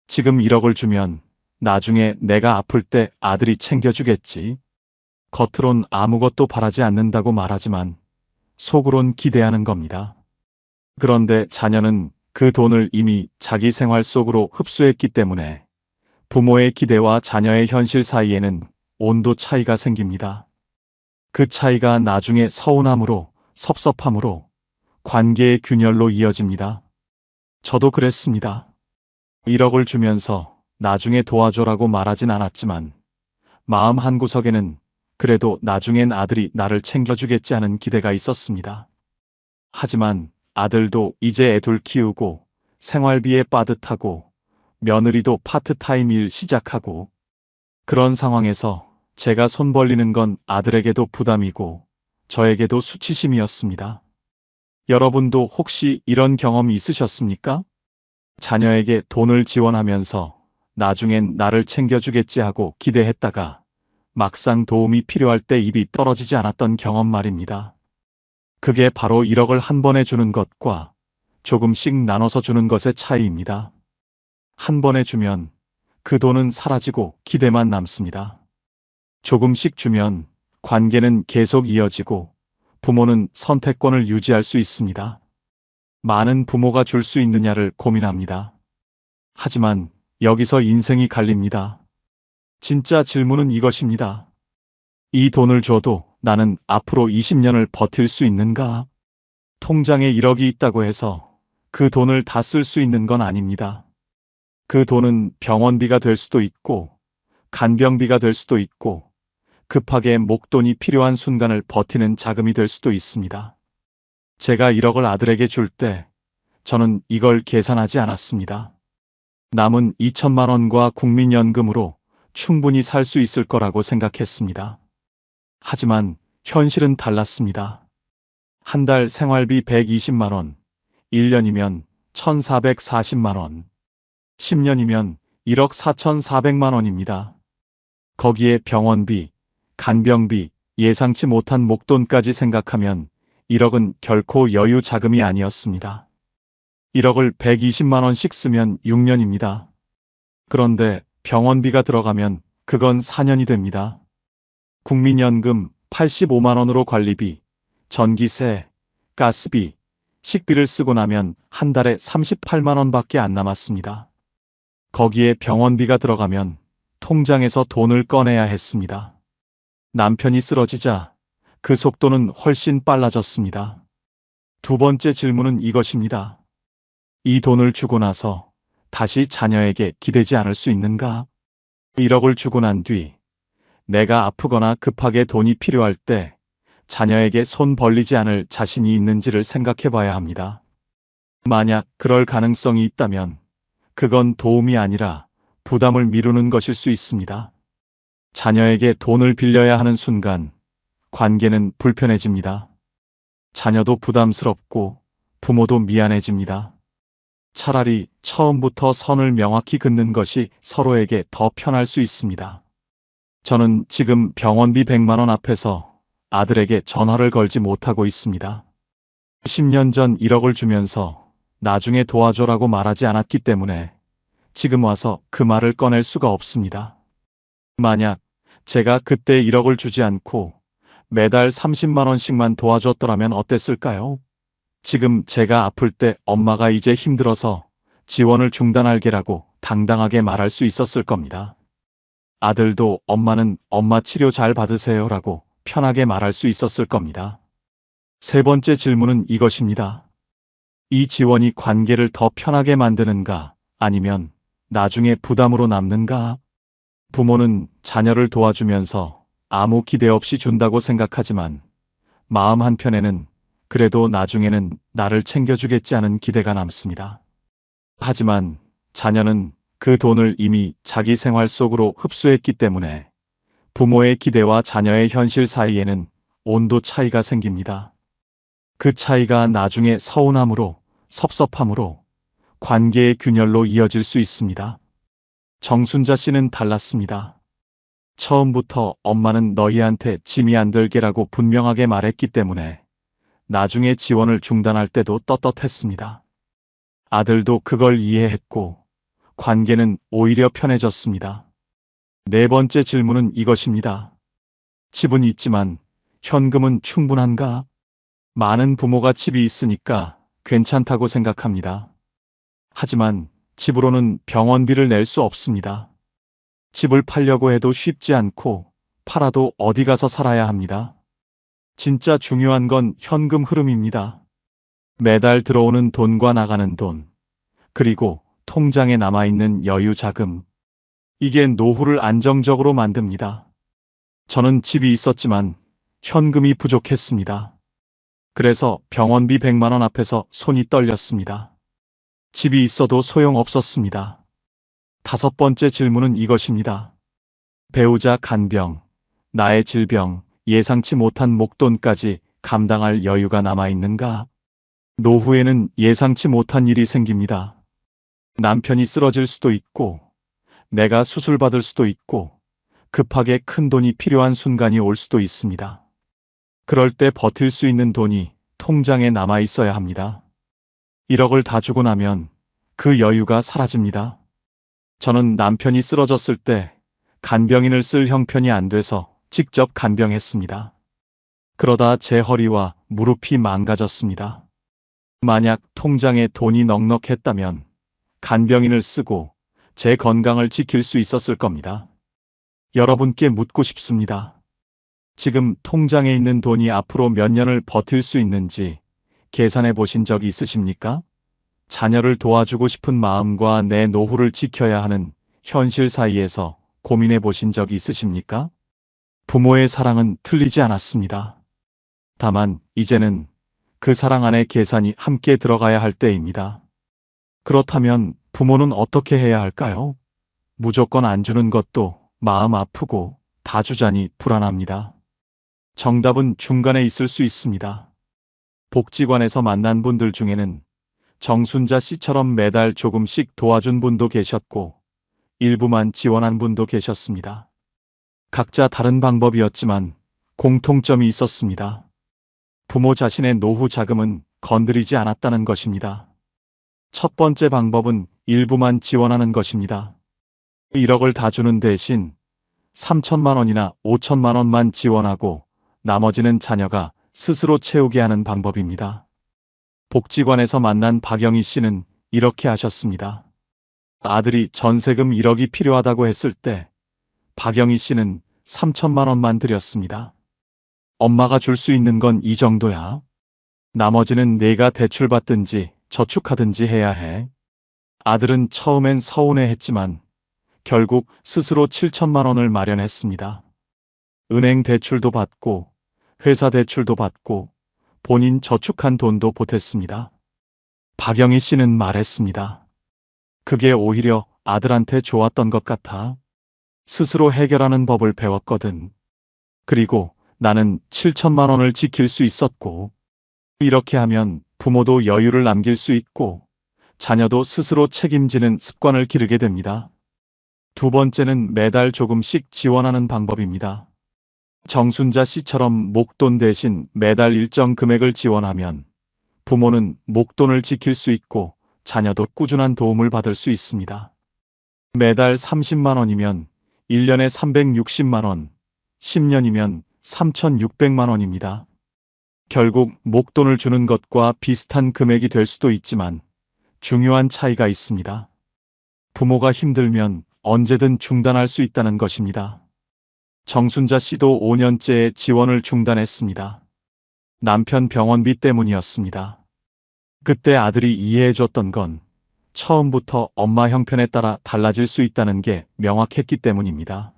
지금 1억을 주면 나중에 내가 아플 때 아들이 챙겨주겠지. 겉으론 아무것도 바라지 않는다고 말하지만 속으론 기대하는 겁니다. 그런데 자녀는 그 돈을 이미 자기 생활 속으로 흡수했기 때문에 부모의 기대와 자녀의 현실 사이에는 온도 차이가 생깁니다. 그 차이가 나중에 서운함으로, 섭섭함으로, 관계의 균열로 이어집니다. 저도 그랬습니다. 1억을 주면서 나중에 도와줘라고 말하진 않았지만 마음 한구석에는 그래도 나중엔 아들이 나를 챙겨주겠지 하는 기대가 있었습니다. 하지만 아들도 이제 애 둘 키우고 생활비에 빠듯하고 며느리도 파트타임 일 시작하고 그런 상황에서 제가 손 벌리는 건 아들에게도 부담이고 저에게도 수치심이었습니다. 여러분도 혹시 이런 경험 있으셨습니까? 자녀에게 돈을 지원하면서 나중엔 나를 챙겨주겠지 하고 기대했다가 막상 도움이 필요할 때 입이 떨어지지 않았던 경험 말입니다. 그게 바로 1억을 한 번에 주는 것과 조금씩 나눠서 주는 것의 차이입니다. 한 번에 주면 그 돈은 사라지고 기대만 남습니다. 조금씩 주면 관계는 계속 이어지고 부모는 선택권을 유지할 수 있습니다. 많은 부모가 줄 수 있느냐를 고민합니다. 하지만 여기서 인생이 갈립니다. 진짜 질문은 이것입니다. 이 돈을 줘도 나는 앞으로 20년을 버틸 수 있는가? 통장에 1억이 있다고 해서 그 돈을 다 쓸 수 있는 건 아닙니다. 그 돈은 병원비가 될 수도 있고 간병비가 될 수도 있고 급하게 목돈이 필요한 순간을 버티는 자금이 될 수도 있습니다. 제가 1억을 아들에게 줄 때 저는 이걸 계산하지 않았습니다. 남은 2천만 원과 국민연금으로 충분히 살 수 있을 거라고 생각했습니다. 하지만 현실은 달랐습니다. 한 달 생활비 120만 원, 1년이면 1,440만 원, 10년이면 1억 4,400만 원입니다. 거기에 병원비, 간병비, 예상치 못한 목돈까지 생각하면 1억은 결코 여유 자금이 아니었습니다. 1억을 120만 원씩 쓰면 6년입니다. 그런데 병원비가 들어가면 그건 4년이 됩니다. 국민연금 85만 원으로 관리비, 전기세, 가스비, 식비를 쓰고 나면 한 달에 38만 원밖에 안 남았습니다. 거기에 병원비가 들어가면 통장에서 돈을 꺼내야 했습니다. 남편이 쓰러지자 그 속도는 훨씬 빨라졌습니다. 두 번째 질문은 이것입니다. 이 돈을 주고 나서 다시 자녀에게 기대지 않을 수 있는가? 1억을 주고 난 뒤 내가 아프거나 급하게 돈이 필요할 때 자녀에게 손 벌리지 않을 자신이 있는지를 생각해 봐야 합니다. 만약 그럴 가능성이 있다면 그건 도움이 아니라 부담을 미루는 것일 수 있습니다. 자녀에게 돈을 빌려야 하는 순간 관계는 불편해집니다. 자녀도 부담스럽고 부모도 미안해집니다. 차라리 처음부터 선을 명확히 긋는 것이 서로에게 더 편할 수 있습니다. 저는 지금 병원비 100만 원 앞에서 아들에게 전화를 걸지 못하고 있습니다. 10년 전 1억을 주면서 나중에 도와줘라고 말하지 않았기 때문에 지금 와서 그 말을 꺼낼 수가 없습니다. 만약 제가 그때 1억을 주지 않고 매달 30만 원씩만 도와줬더라면 어땠을까요? 지금 제가 아플 때 엄마가 이제 힘들어서 지원을 중단할 게라고 당당하게 말할 수 있었을 겁니다. 아들도 엄마는 엄마 치료 잘 받으세요라고 편하게 말할 수 있었을 겁니다. 세 번째 질문은 이것입니다. 이 지원이 관계를 더 편하게 만드는가 아니면 나중에 부담으로 남는가? 부모는 자녀를 도와주면서 아무 기대 없이 준다고 생각하지만 마음 한편에는 그래도 나중에는 나를 챙겨주겠지 하는 기대가 남습니다. 하지만 자녀는 그 돈을 이미 자기 생활 속으로 흡수했기 때문에 부모의 기대와 자녀의 현실 사이에는 온도 차이가 생깁니다. 그 차이가 나중에 서운함으로, 섭섭함으로, 관계의 균열로 이어질 수 있습니다. 정순자 씨는 달랐습니다. 처음부터 엄마는 너희한테 짐이 안 들게라고 분명하게 말했기 때문에 나중에 지원을 중단할 때도 떳떳했습니다. 아들도 그걸 이해했고 관계는 오히려 편해졌습니다. 네 번째 질문은 이것입니다. 집은 있지만 현금은 충분한가? 많은 부모가 집이 있으니까 괜찮다고 생각합니다. 하지만 집으로는 병원비를 낼 수 없습니다. 집을 팔려고 해도 쉽지 않고 팔아도 어디 가서 살아야 합니다. 진짜 중요한 건 현금 흐름입니다. 매달 들어오는 돈과 나가는 돈, 그리고 통장에 남아있는 여유 자금. 이게 노후를 안정적으로 만듭니다. 저는 집이 있었지만 현금이 부족했습니다. 그래서 병원비 100만 원 앞에서 손이 떨렸습니다. 집이 있어도 소용없었습니다. 다섯 번째 질문은 이것입니다. 배우자 간병, 나의 질병, 예상치 못한 목돈까지 감당할 여유가 남아있는가? 노후에는 예상치 못한 일이 생깁니다. 남편이 쓰러질 수도 있고, 내가 수술받을 수도 있고, 급하게 큰 돈이 필요한 순간이 올 수도 있습니다. 그럴 때 버틸 수 있는 돈이 통장에 남아 있어야 합니다. 1억을 다 주고 나면 그 여유가 사라집니다. 저는 남편이 쓰러졌을 때 간병인을 쓸 형편이 안 돼서 직접 간병했습니다. 그러다 제 허리와 무릎이 망가졌습니다. 만약 통장에 돈이 넉넉했다면 간병인을 쓰고 제 건강을 지킬 수 있었을 겁니다. 여러분께 묻고 싶습니다. 지금 통장에 있는 돈이 앞으로 몇 년을 버틸 수 있는지 계산해 보신 적 있으십니까? 자녀를 도와주고 싶은 마음과 내 노후를 지켜야 하는 현실 사이에서 고민해 보신 적 있으십니까? 부모의 사랑은 틀리지 않았습니다. 다만 이제는 그 사랑 안에 계산이 함께 들어가야 할 때입니다. 그렇다면 부모는 어떻게 해야 할까요? 무조건 안 주는 것도 마음 아프고 다 주자니 불안합니다. 정답은 중간에 있을 수 있습니다. 복지관에서 만난 분들 중에는 정순자 씨처럼 매달 조금씩 도와준 분도 계셨고 일부만 지원한 분도 계셨습니다. 각자 다른 방법이었지만 공통점이 있었습니다. 부모 자신의 노후 자금은 건드리지 않았다는 것입니다. 첫 번째 방법은 일부만 지원하는 것입니다. 1억을 다 주는 대신 3천만 원이나 5천만 원만 지원하고 나머지는 자녀가 스스로 채우게 하는 방법입니다. 복지관에서 만난 박영희 씨는 이렇게 하셨습니다. 아들이 전세금 1억이 필요하다고 했을 때 박영희 씨는 3천만 원만 드렸습니다. 엄마가 줄 수 있는 건 이 정도야. 나머지는 내가 대출받든지 저축하든지 해야 해. 아들은 처음엔 서운해했지만 결국 스스로 7천만 원을 마련했습니다. 은행 대출도 받고 회사 대출도 받고 본인 저축한 돈도 보탰습니다. 박영희 씨는 말했습니다. 그게 오히려 아들한테 좋았던 것 같아. 스스로 해결하는 법을 배웠거든. 그리고 나는 7천만 원을 지킬 수 있었고, 이렇게 하면 부모도 여유를 남길 수 있고 자녀도 스스로 책임지는 습관을 기르게 됩니다. 두 번째는 매달 조금씩 지원하는 방법입니다. 정순자 씨처럼 목돈 대신 매달 일정 금액을 지원하면 부모는 목돈을 지킬 수 있고 자녀도 꾸준한 도움을 받을 수 있습니다. 매달 30만 원이면 1년에 360만 원, 10년이면 3,600만 원입니다. 결국 목돈을 주는 것과 비슷한 금액이 될 수도 있지만 중요한 차이가 있습니다. 부모가 힘들면 언제든 중단할 수 있다는 것입니다. 정순자 씨도 5년째 지원을 중단했습니다. 남편 병원비 때문이었습니다. 그때 아들이 이해해줬던 건 처음부터 엄마 형편에 따라 달라질 수 있다는 게 명확했기 때문입니다.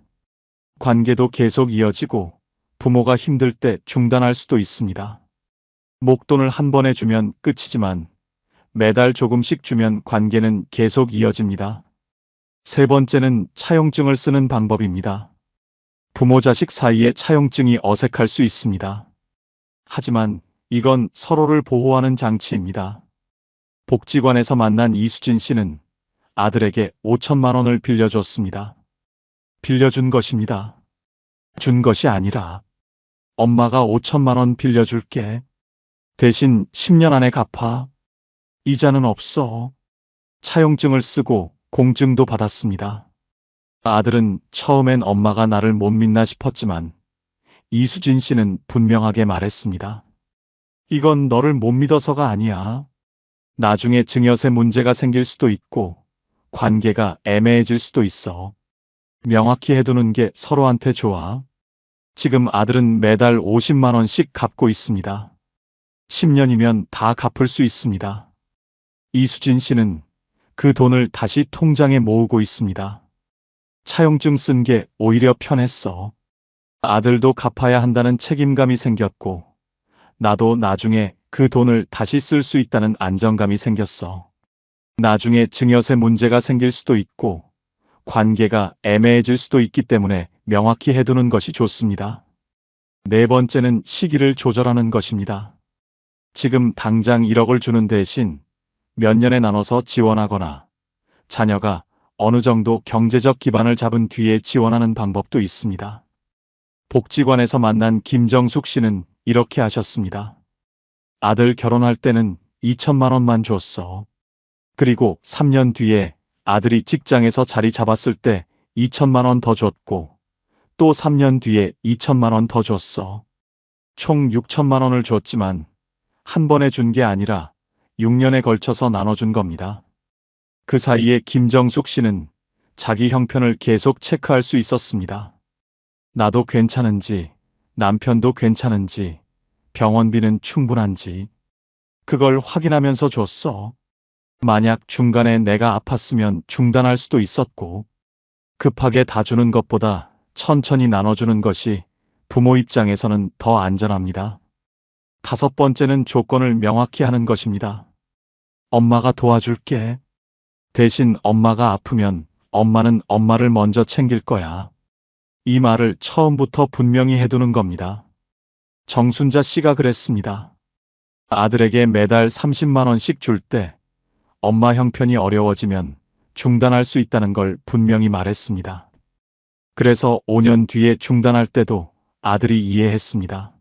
관계도 계속 이어지고 부모가 힘들 때 중단할 수도 있습니다. 목돈을 한 번에 주면 끝이지만 매달 조금씩 주면 관계는 계속 이어집니다. 세 번째는 차용증을 쓰는 방법입니다. 부모 자식 사이에 차용증이 어색할 수 있습니다. 하지만 이건 서로를 보호하는 장치입니다. 복지관에서 만난 이수진 씨는 아들에게 5천만 원을 빌려줬습니다. 빌려준 것입니다. 준 것이 아니라 엄마가 5천만 원 빌려줄게. 대신 10년 안에 갚아. 이자는 없어. 차용증을 쓰고 공증도 받았습니다. 아들은 처음엔 엄마가 나를 못 믿나 싶었지만 이수진 씨는 분명하게 말했습니다. 이건 너를 못 믿어서가 아니야. 나중에 증여세 문제가 생길 수도 있고 관계가 애매해질 수도 있어. 명확히 해두는 게 서로한테 좋아. 지금 아들은 매달 50만 원씩 갚고 있습니다. 10년이면 다 갚을 수 있습니다. 이수진 씨는 그 돈을 다시 통장에 모으고 있습니다. 차용증 쓴 게 오히려 편했어. 아들도 갚아야 한다는 책임감이 생겼고 나도 나중에 그 돈을 다시 쓸 수 있다는 안정감이 생겼어. 나중에 증여세 문제가 생길 수도 있고 관계가 애매해질 수도 있기 때문에 명확히 해두는 것이 좋습니다. 네 번째는 시기를 조절하는 것입니다. 지금 당장 1억을 주는 대신 몇 년에 나눠서 지원하거나 자녀가 어느 정도 경제적 기반을 잡은 뒤에 지원하는 방법도 있습니다. 복지관에서 만난 김정숙 씨는 이렇게 하셨습니다. 아들 결혼할 때는 2천만 원만 줬어. 그리고 3년 뒤에 아들이 직장에서 자리 잡았을 때 2천만 원 더 줬고 또 3년 뒤에 2천만 원 더 줬어. 총 6천만 원을 줬지만 한 번에 준 게 아니라 6년에 걸쳐서 나눠준 겁니다. 그 사이에 김정숙 씨는 자기 형편을 계속 체크할 수 있었습니다. 나도 괜찮은지, 남편도 괜찮은지, 병원비는 충분한지 그걸 확인하면서 줬어. 만약 중간에 내가 아팠으면 중단할 수도 있었고 급하게 다 주는 것보다 천천히 나눠주는 것이 부모 입장에서는 더 안전합니다. 다섯 번째는 조건을 명확히 하는 것입니다. 엄마가 도와줄게. 대신 엄마가 아프면 엄마는 엄마를 먼저 챙길 거야. 이 말을 처음부터 분명히 해두는 겁니다. 정순자 씨가 그랬습니다. 아들에게 매달 30만 원씩 줄 때 엄마 형편이 어려워지면 중단할 수 있다는 걸 분명히 말했습니다. 그래서 5년 뒤에 중단할 때도 아들이 이해했습니다.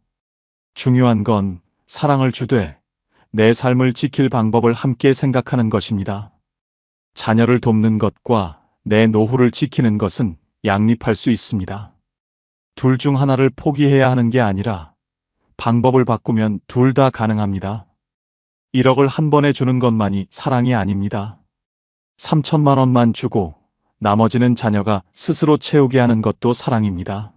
중요한 건 사랑을 주되 내 삶을 지킬 방법을 함께 생각하는 것입니다. 자녀를 돕는 것과 내 노후를 지키는 것은 양립할 수 있습니다. 둘 중 하나를 포기해야 하는 게 아니라 방법을 바꾸면 둘 다 가능합니다. 1억을 한 번에 주는 것만이 사랑이 아닙니다. 3천만 원만 주고 나머지는 자녀가 스스로 채우게 하는 것도 사랑입니다.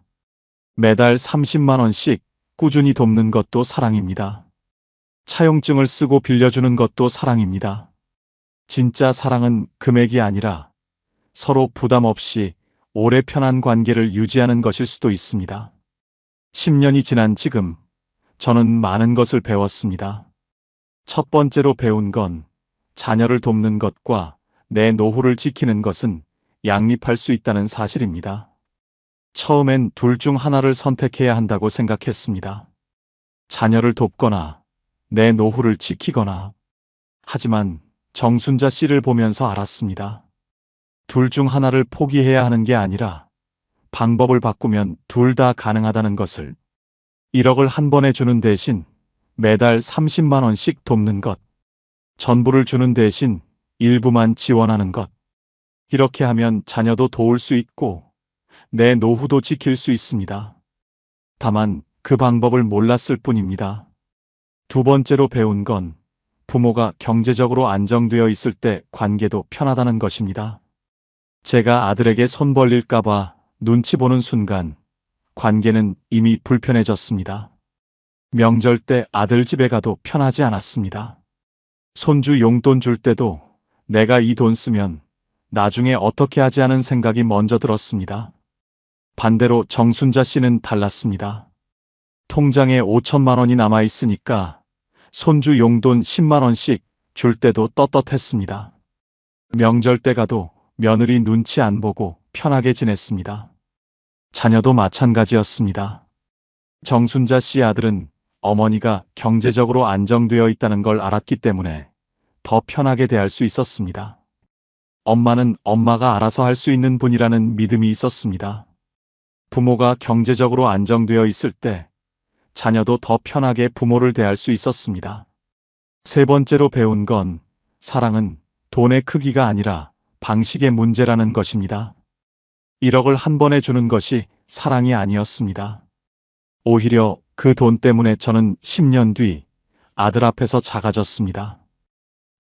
매달 30만 원씩 꾸준히 돕는 것도 사랑입니다. 차용증을 쓰고 빌려주는 것도 사랑입니다. 진짜 사랑은 금액이 아니라 서로 부담 없이 오래 편한 관계를 유지하는 것일 수도 있습니다. 10년이 지난 지금 저는 많은 것을 배웠습니다. 첫 번째로 배운 건 자녀를 돕는 것과 내 노후를 지키는 것은 양립할 수 있다는 사실입니다. 처음엔 둘 중 하나를 선택해야 한다고 생각했습니다. 자녀를 돕거나 내 노후를 지키거나. 하지만 정순자 씨를 보면서 알았습니다. 둘 중 하나를 포기해야 하는 게 아니라 방법을 바꾸면 둘 다 가능하다는 것을. 1억을 한 번에 주는 대신 매달 30만 원씩 돕는 것. 전부를 주는 대신 일부만 지원하는 것. 이렇게 하면 자녀도 도울 수 있고 내 노후도 지킬 수 있습니다. 다만 그 방법을 몰랐을 뿐입니다. 두 번째로 배운 건 부모가 경제적으로 안정되어 있을 때 관계도 편하다는 것입니다. 제가 아들에게 손 벌릴까봐 눈치 보는 순간 관계는 이미 불편해졌습니다. 명절 때 아들 집에 가도 편하지 않았습니다. 손주 용돈 줄 때도 내가 이 돈 쓰면 나중에 어떻게 하지 하는 생각이 먼저 들었습니다. 반대로 정순자 씨는 달랐습니다. 통장에 5천만 원이 남아 있으니까 손주 용돈 10만 원씩 줄 때도 떳떳했습니다. 명절 때 가도 며느리 눈치 안 보고 편하게 지냈습니다. 자녀도 마찬가지였습니다. 정순자 씨 아들은 어머니가 경제적으로 안정되어 있다는 걸 알았기 때문에 더 편하게 대할 수 있었습니다. 엄마는 엄마가 알아서 할 수 있는 분이라는 믿음이 있었습니다. 부모가 경제적으로 안정되어 있을 때 자녀도 더 편하게 부모를 대할 수 있었습니다. 세 번째로 배운 건 사랑은 돈의 크기가 아니라 방식의 문제라는 것입니다. 1억을 한 번에 주는 것이 사랑이 아니었습니다. 오히려 그 돈 때문에 저는 10년 뒤 아들 앞에서 작아졌습니다.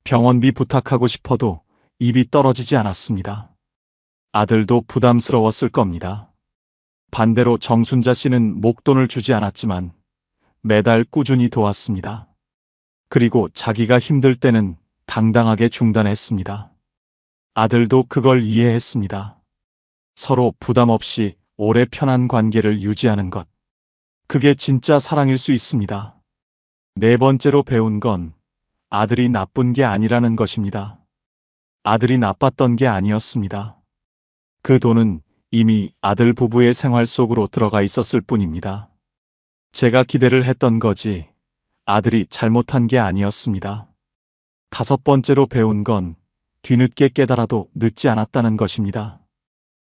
병원비 부탁하고 싶어도 입이 떨어지지 않았습니다. 아들도 부담스러웠을 겁니다. 반대로 정순자 씨는 목돈을 주지 않았지만 매달 꾸준히 도왔습니다. 그리고 자기가 힘들 때는 당당하게 중단했습니다. 아들도 그걸 이해했습니다. 서로 부담 없이 오래 편한 관계를 유지하는 것. 그게 진짜 사랑일 수 있습니다. 네 번째로 배운 건 아들이 나쁜 게 아니라는 것입니다. 아들이 나빴던 게 아니었습니다. 그 돈은 이미 아들 부부의 생활 속으로 들어가 있었을 뿐입니다. 제가 기대를 했던 거지 아들이 잘못한 게 아니었습니다. 다섯 번째로 배운 건 뒤늦게 깨달아도 늦지 않았다는 것입니다.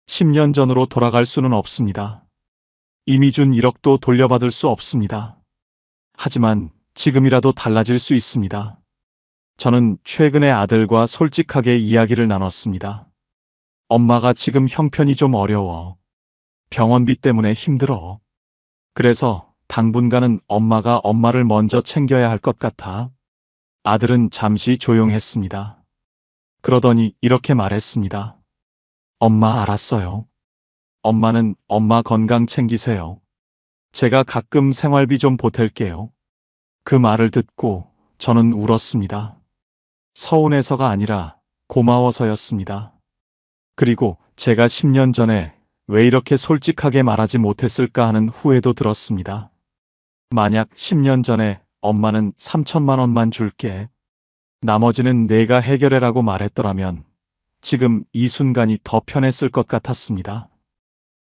10년 전으로 돌아갈 수는 없습니다. 이미 준 1억도 돌려받을 수 없습니다. 하지만 지금이라도 달라질 수 있습니다. 저는 최근에 아들과 솔직하게 이야기를 나눴습니다. 엄마가 지금 형편이 좀 어려워. 병원비 때문에 힘들어. 그래서 당분간은 엄마가 엄마를 먼저 챙겨야 할 것 같아. 아들은 잠시 조용했습니다. 그러더니 이렇게 말했습니다. 엄마 알았어요. 엄마는 엄마 건강 챙기세요. 제가 가끔 생활비 좀 보탤게요. 그 말을 듣고 저는 울었습니다. 서운해서가 아니라 고마워서였습니다. 그리고 제가 10년 전에 왜 이렇게 솔직하게 말하지 못했을까 하는 후회도 들었습니다. 만약 10년 전에 엄마는 3천만 원만 줄게. 나머지는 내가 해결해라고 말했더라면 지금 이 순간이 더 편했을 것 같았습니다.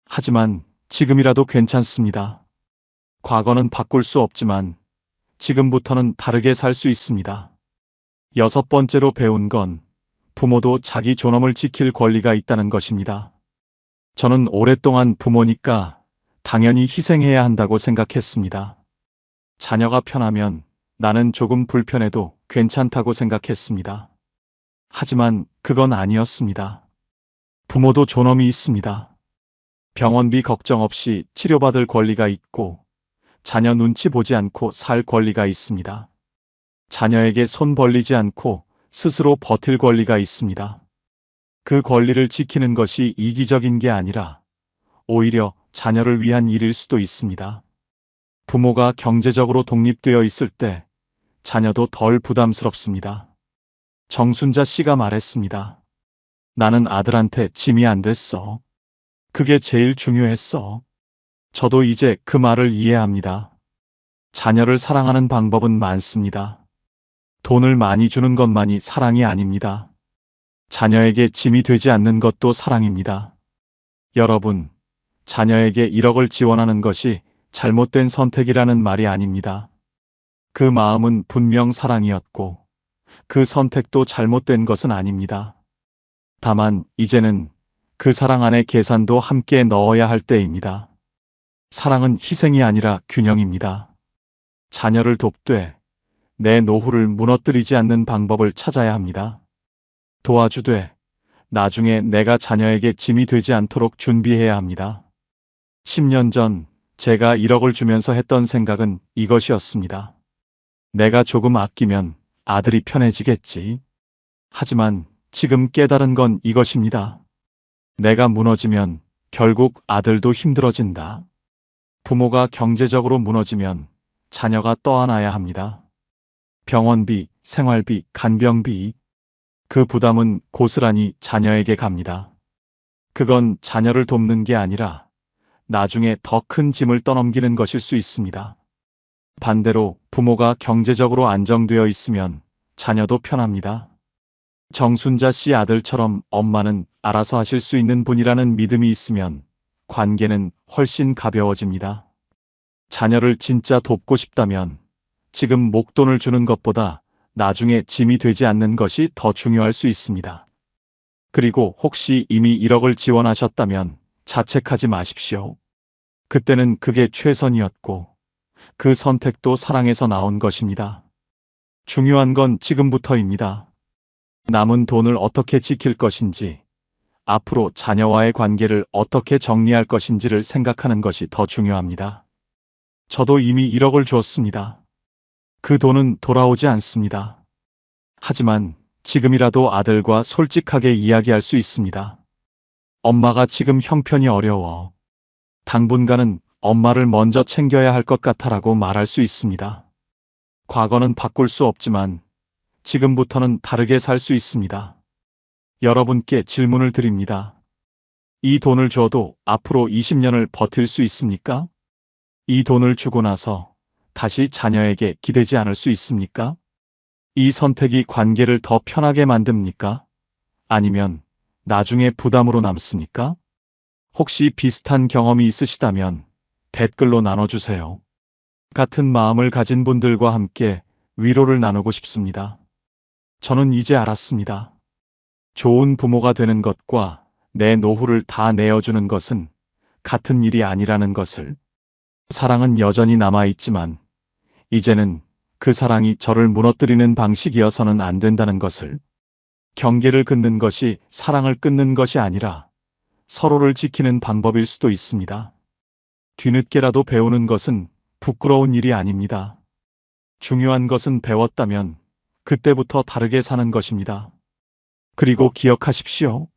하지만 지금이라도 괜찮습니다. 과거는 바꿀 수 없지만 지금부터는 다르게 살 수 있습니다. 여섯 번째로 배운 건 부모도 자기 존엄을 지킬 권리가 있다는 것입니다. 저는 오랫동안 부모니까 당연히 희생해야 한다고 생각했습니다. 자녀가 편하면 나는 조금 불편해도 괜찮다고 생각했습니다. 하지만 그건 아니었습니다. 부모도 존엄이 있습니다. 병원비 걱정 없이 치료받을 권리가 있고 자녀 눈치 보지 않고 살 권리가 있습니다. 자녀에게 손 벌리지 않고 스스로 버틸 권리가 있습니다. 그 권리를 지키는 것이 이기적인 게 아니라 오히려 자녀를 위한 일일 수도 있습니다. 부모가 경제적으로 독립되어 있을 때 자녀도 덜 부담스럽습니다. 정순자 씨가 말했습니다. 나는 아들한테 짐이 안 됐어. 그게 제일 중요했어. 저도 이제 그 말을 이해합니다. 자녀를 사랑하는 방법은 많습니다. 돈을 많이 주는 것만이 사랑이 아닙니다. 자녀에게 짐이 되지 않는 것도 사랑입니다. 여러분, 자녀에게 1억을 지원하는 것이 잘못된 선택이라는 말이 아닙니다. 그 마음은 분명 사랑이었고 그 선택도 잘못된 것은 아닙니다. 다만 이제는 그 사랑 안에 계산도 함께 넣어야 할 때입니다. 사랑은 희생이 아니라 균형입니다. 자녀를 돕되 내 노후를 무너뜨리지 않는 방법을 찾아야 합니다. 도와주되 나중에 내가 자녀에게 짐이 되지 않도록 준비해야 합니다. 10년 전 제가 1억을 주면서 했던 생각은 이것이었습니다. 내가 조금 아끼면 아들이 편해지겠지. 하지만 지금 깨달은 건 이것입니다. 내가 무너지면 결국 아들도 힘들어진다. 부모가 경제적으로 무너지면 자녀가 떠안아야 합니다. 병원비, 생활비, 간병비. 그 부담은 고스란히 자녀에게 갑니다. 그건 자녀를 돕는 게 아니라 나중에 더 큰 짐을 떠넘기는 것일 수 있습니다. 반대로 부모가 경제적으로 안정되어 있으면 자녀도 편합니다. 정순자 씨 아들처럼 엄마는 알아서 하실 수 있는 분이라는 믿음이 있으면 관계는 훨씬 가벼워집니다. 자녀를 진짜 돕고 싶다면 지금 목돈을 주는 것보다 나중에 짐이 되지 않는 것이 더 중요할 수 있습니다. 그리고 혹시 이미 1억을 지원하셨다면 자책하지 마십시오. 그때는 그게 최선이었고 그 선택도 사랑에서 나온 것입니다. 중요한 건 지금부터입니다. 남은 돈을 어떻게 지킬 것인지, 앞으로 자녀와의 관계를 어떻게 정리할 것인지를 생각하는 것이 더 중요합니다. 저도 이미 1억을 주었습니다. 그 돈은 돌아오지 않습니다. 하지만 지금이라도 아들과 솔직하게 이야기할 수 있습니다. 엄마가 지금 형편이 어려워. 당분간은 엄마를 먼저 챙겨야 할 것 같아라고 말할 수 있습니다. 과거는 바꿀 수 없지만 지금부터는 다르게 살 수 있습니다. 여러분께 질문을 드립니다. 이 돈을 줘도 앞으로 20년을 버틸 수 있습니까? 이 돈을 주고 나서 다시 자녀에게 기대지 않을 수 있습니까? 이 선택이 관계를 더 편하게 만듭니까? 아니면 나중에 부담으로 남습니까? 혹시 비슷한 경험이 있으시다면 댓글로 나눠주세요. 같은 마음을 가진 분들과 함께 위로를 나누고 싶습니다. 저는 이제 알았습니다. 좋은 부모가 되는 것과 내 노후를 다 내어주는 것은 같은 일이 아니라는 것을. 사랑은 여전히 남아있지만 이제는 그 사랑이 저를 무너뜨리는 방식이어서는 안 된다는 것을. 경계를 긋는 것이 사랑을 끊는 것이 아니라 서로를 지키는 방법일 수도 있습니다. 뒤늦게라도 배우는 것은 부끄러운 일이 아닙니다. 중요한 것은 배웠다면 그때부터 다르게 사는 것입니다. 그리고 기억하십시오.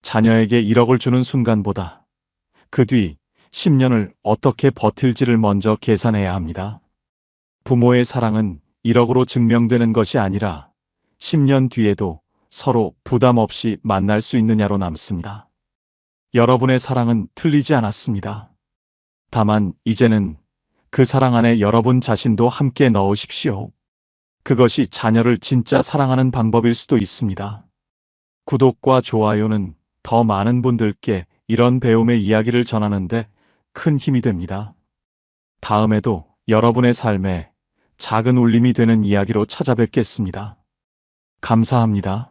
자녀에게 1억을 주는 순간보다 그 뒤 10년을 어떻게 버틸지를 먼저 계산해야 합니다. 부모의 사랑은 1억으로 증명되는 것이 아니라 10년 뒤에도 서로 부담 없이 만날 수 있느냐로 남습니다. 여러분의 사랑은 틀리지 않았습니다. 다만 이제는 그 사랑 안에 여러분 자신도 함께 넣으십시오. 그것이 자녀를 진짜 사랑하는 방법일 수도 있습니다. 구독과 좋아요는 더 많은 분들께 이런 배움의 이야기를 전하는데 큰 힘이 됩니다. 다음에도 여러분의 삶에 작은 울림이 되는 이야기로 찾아뵙겠습니다. 감사합니다.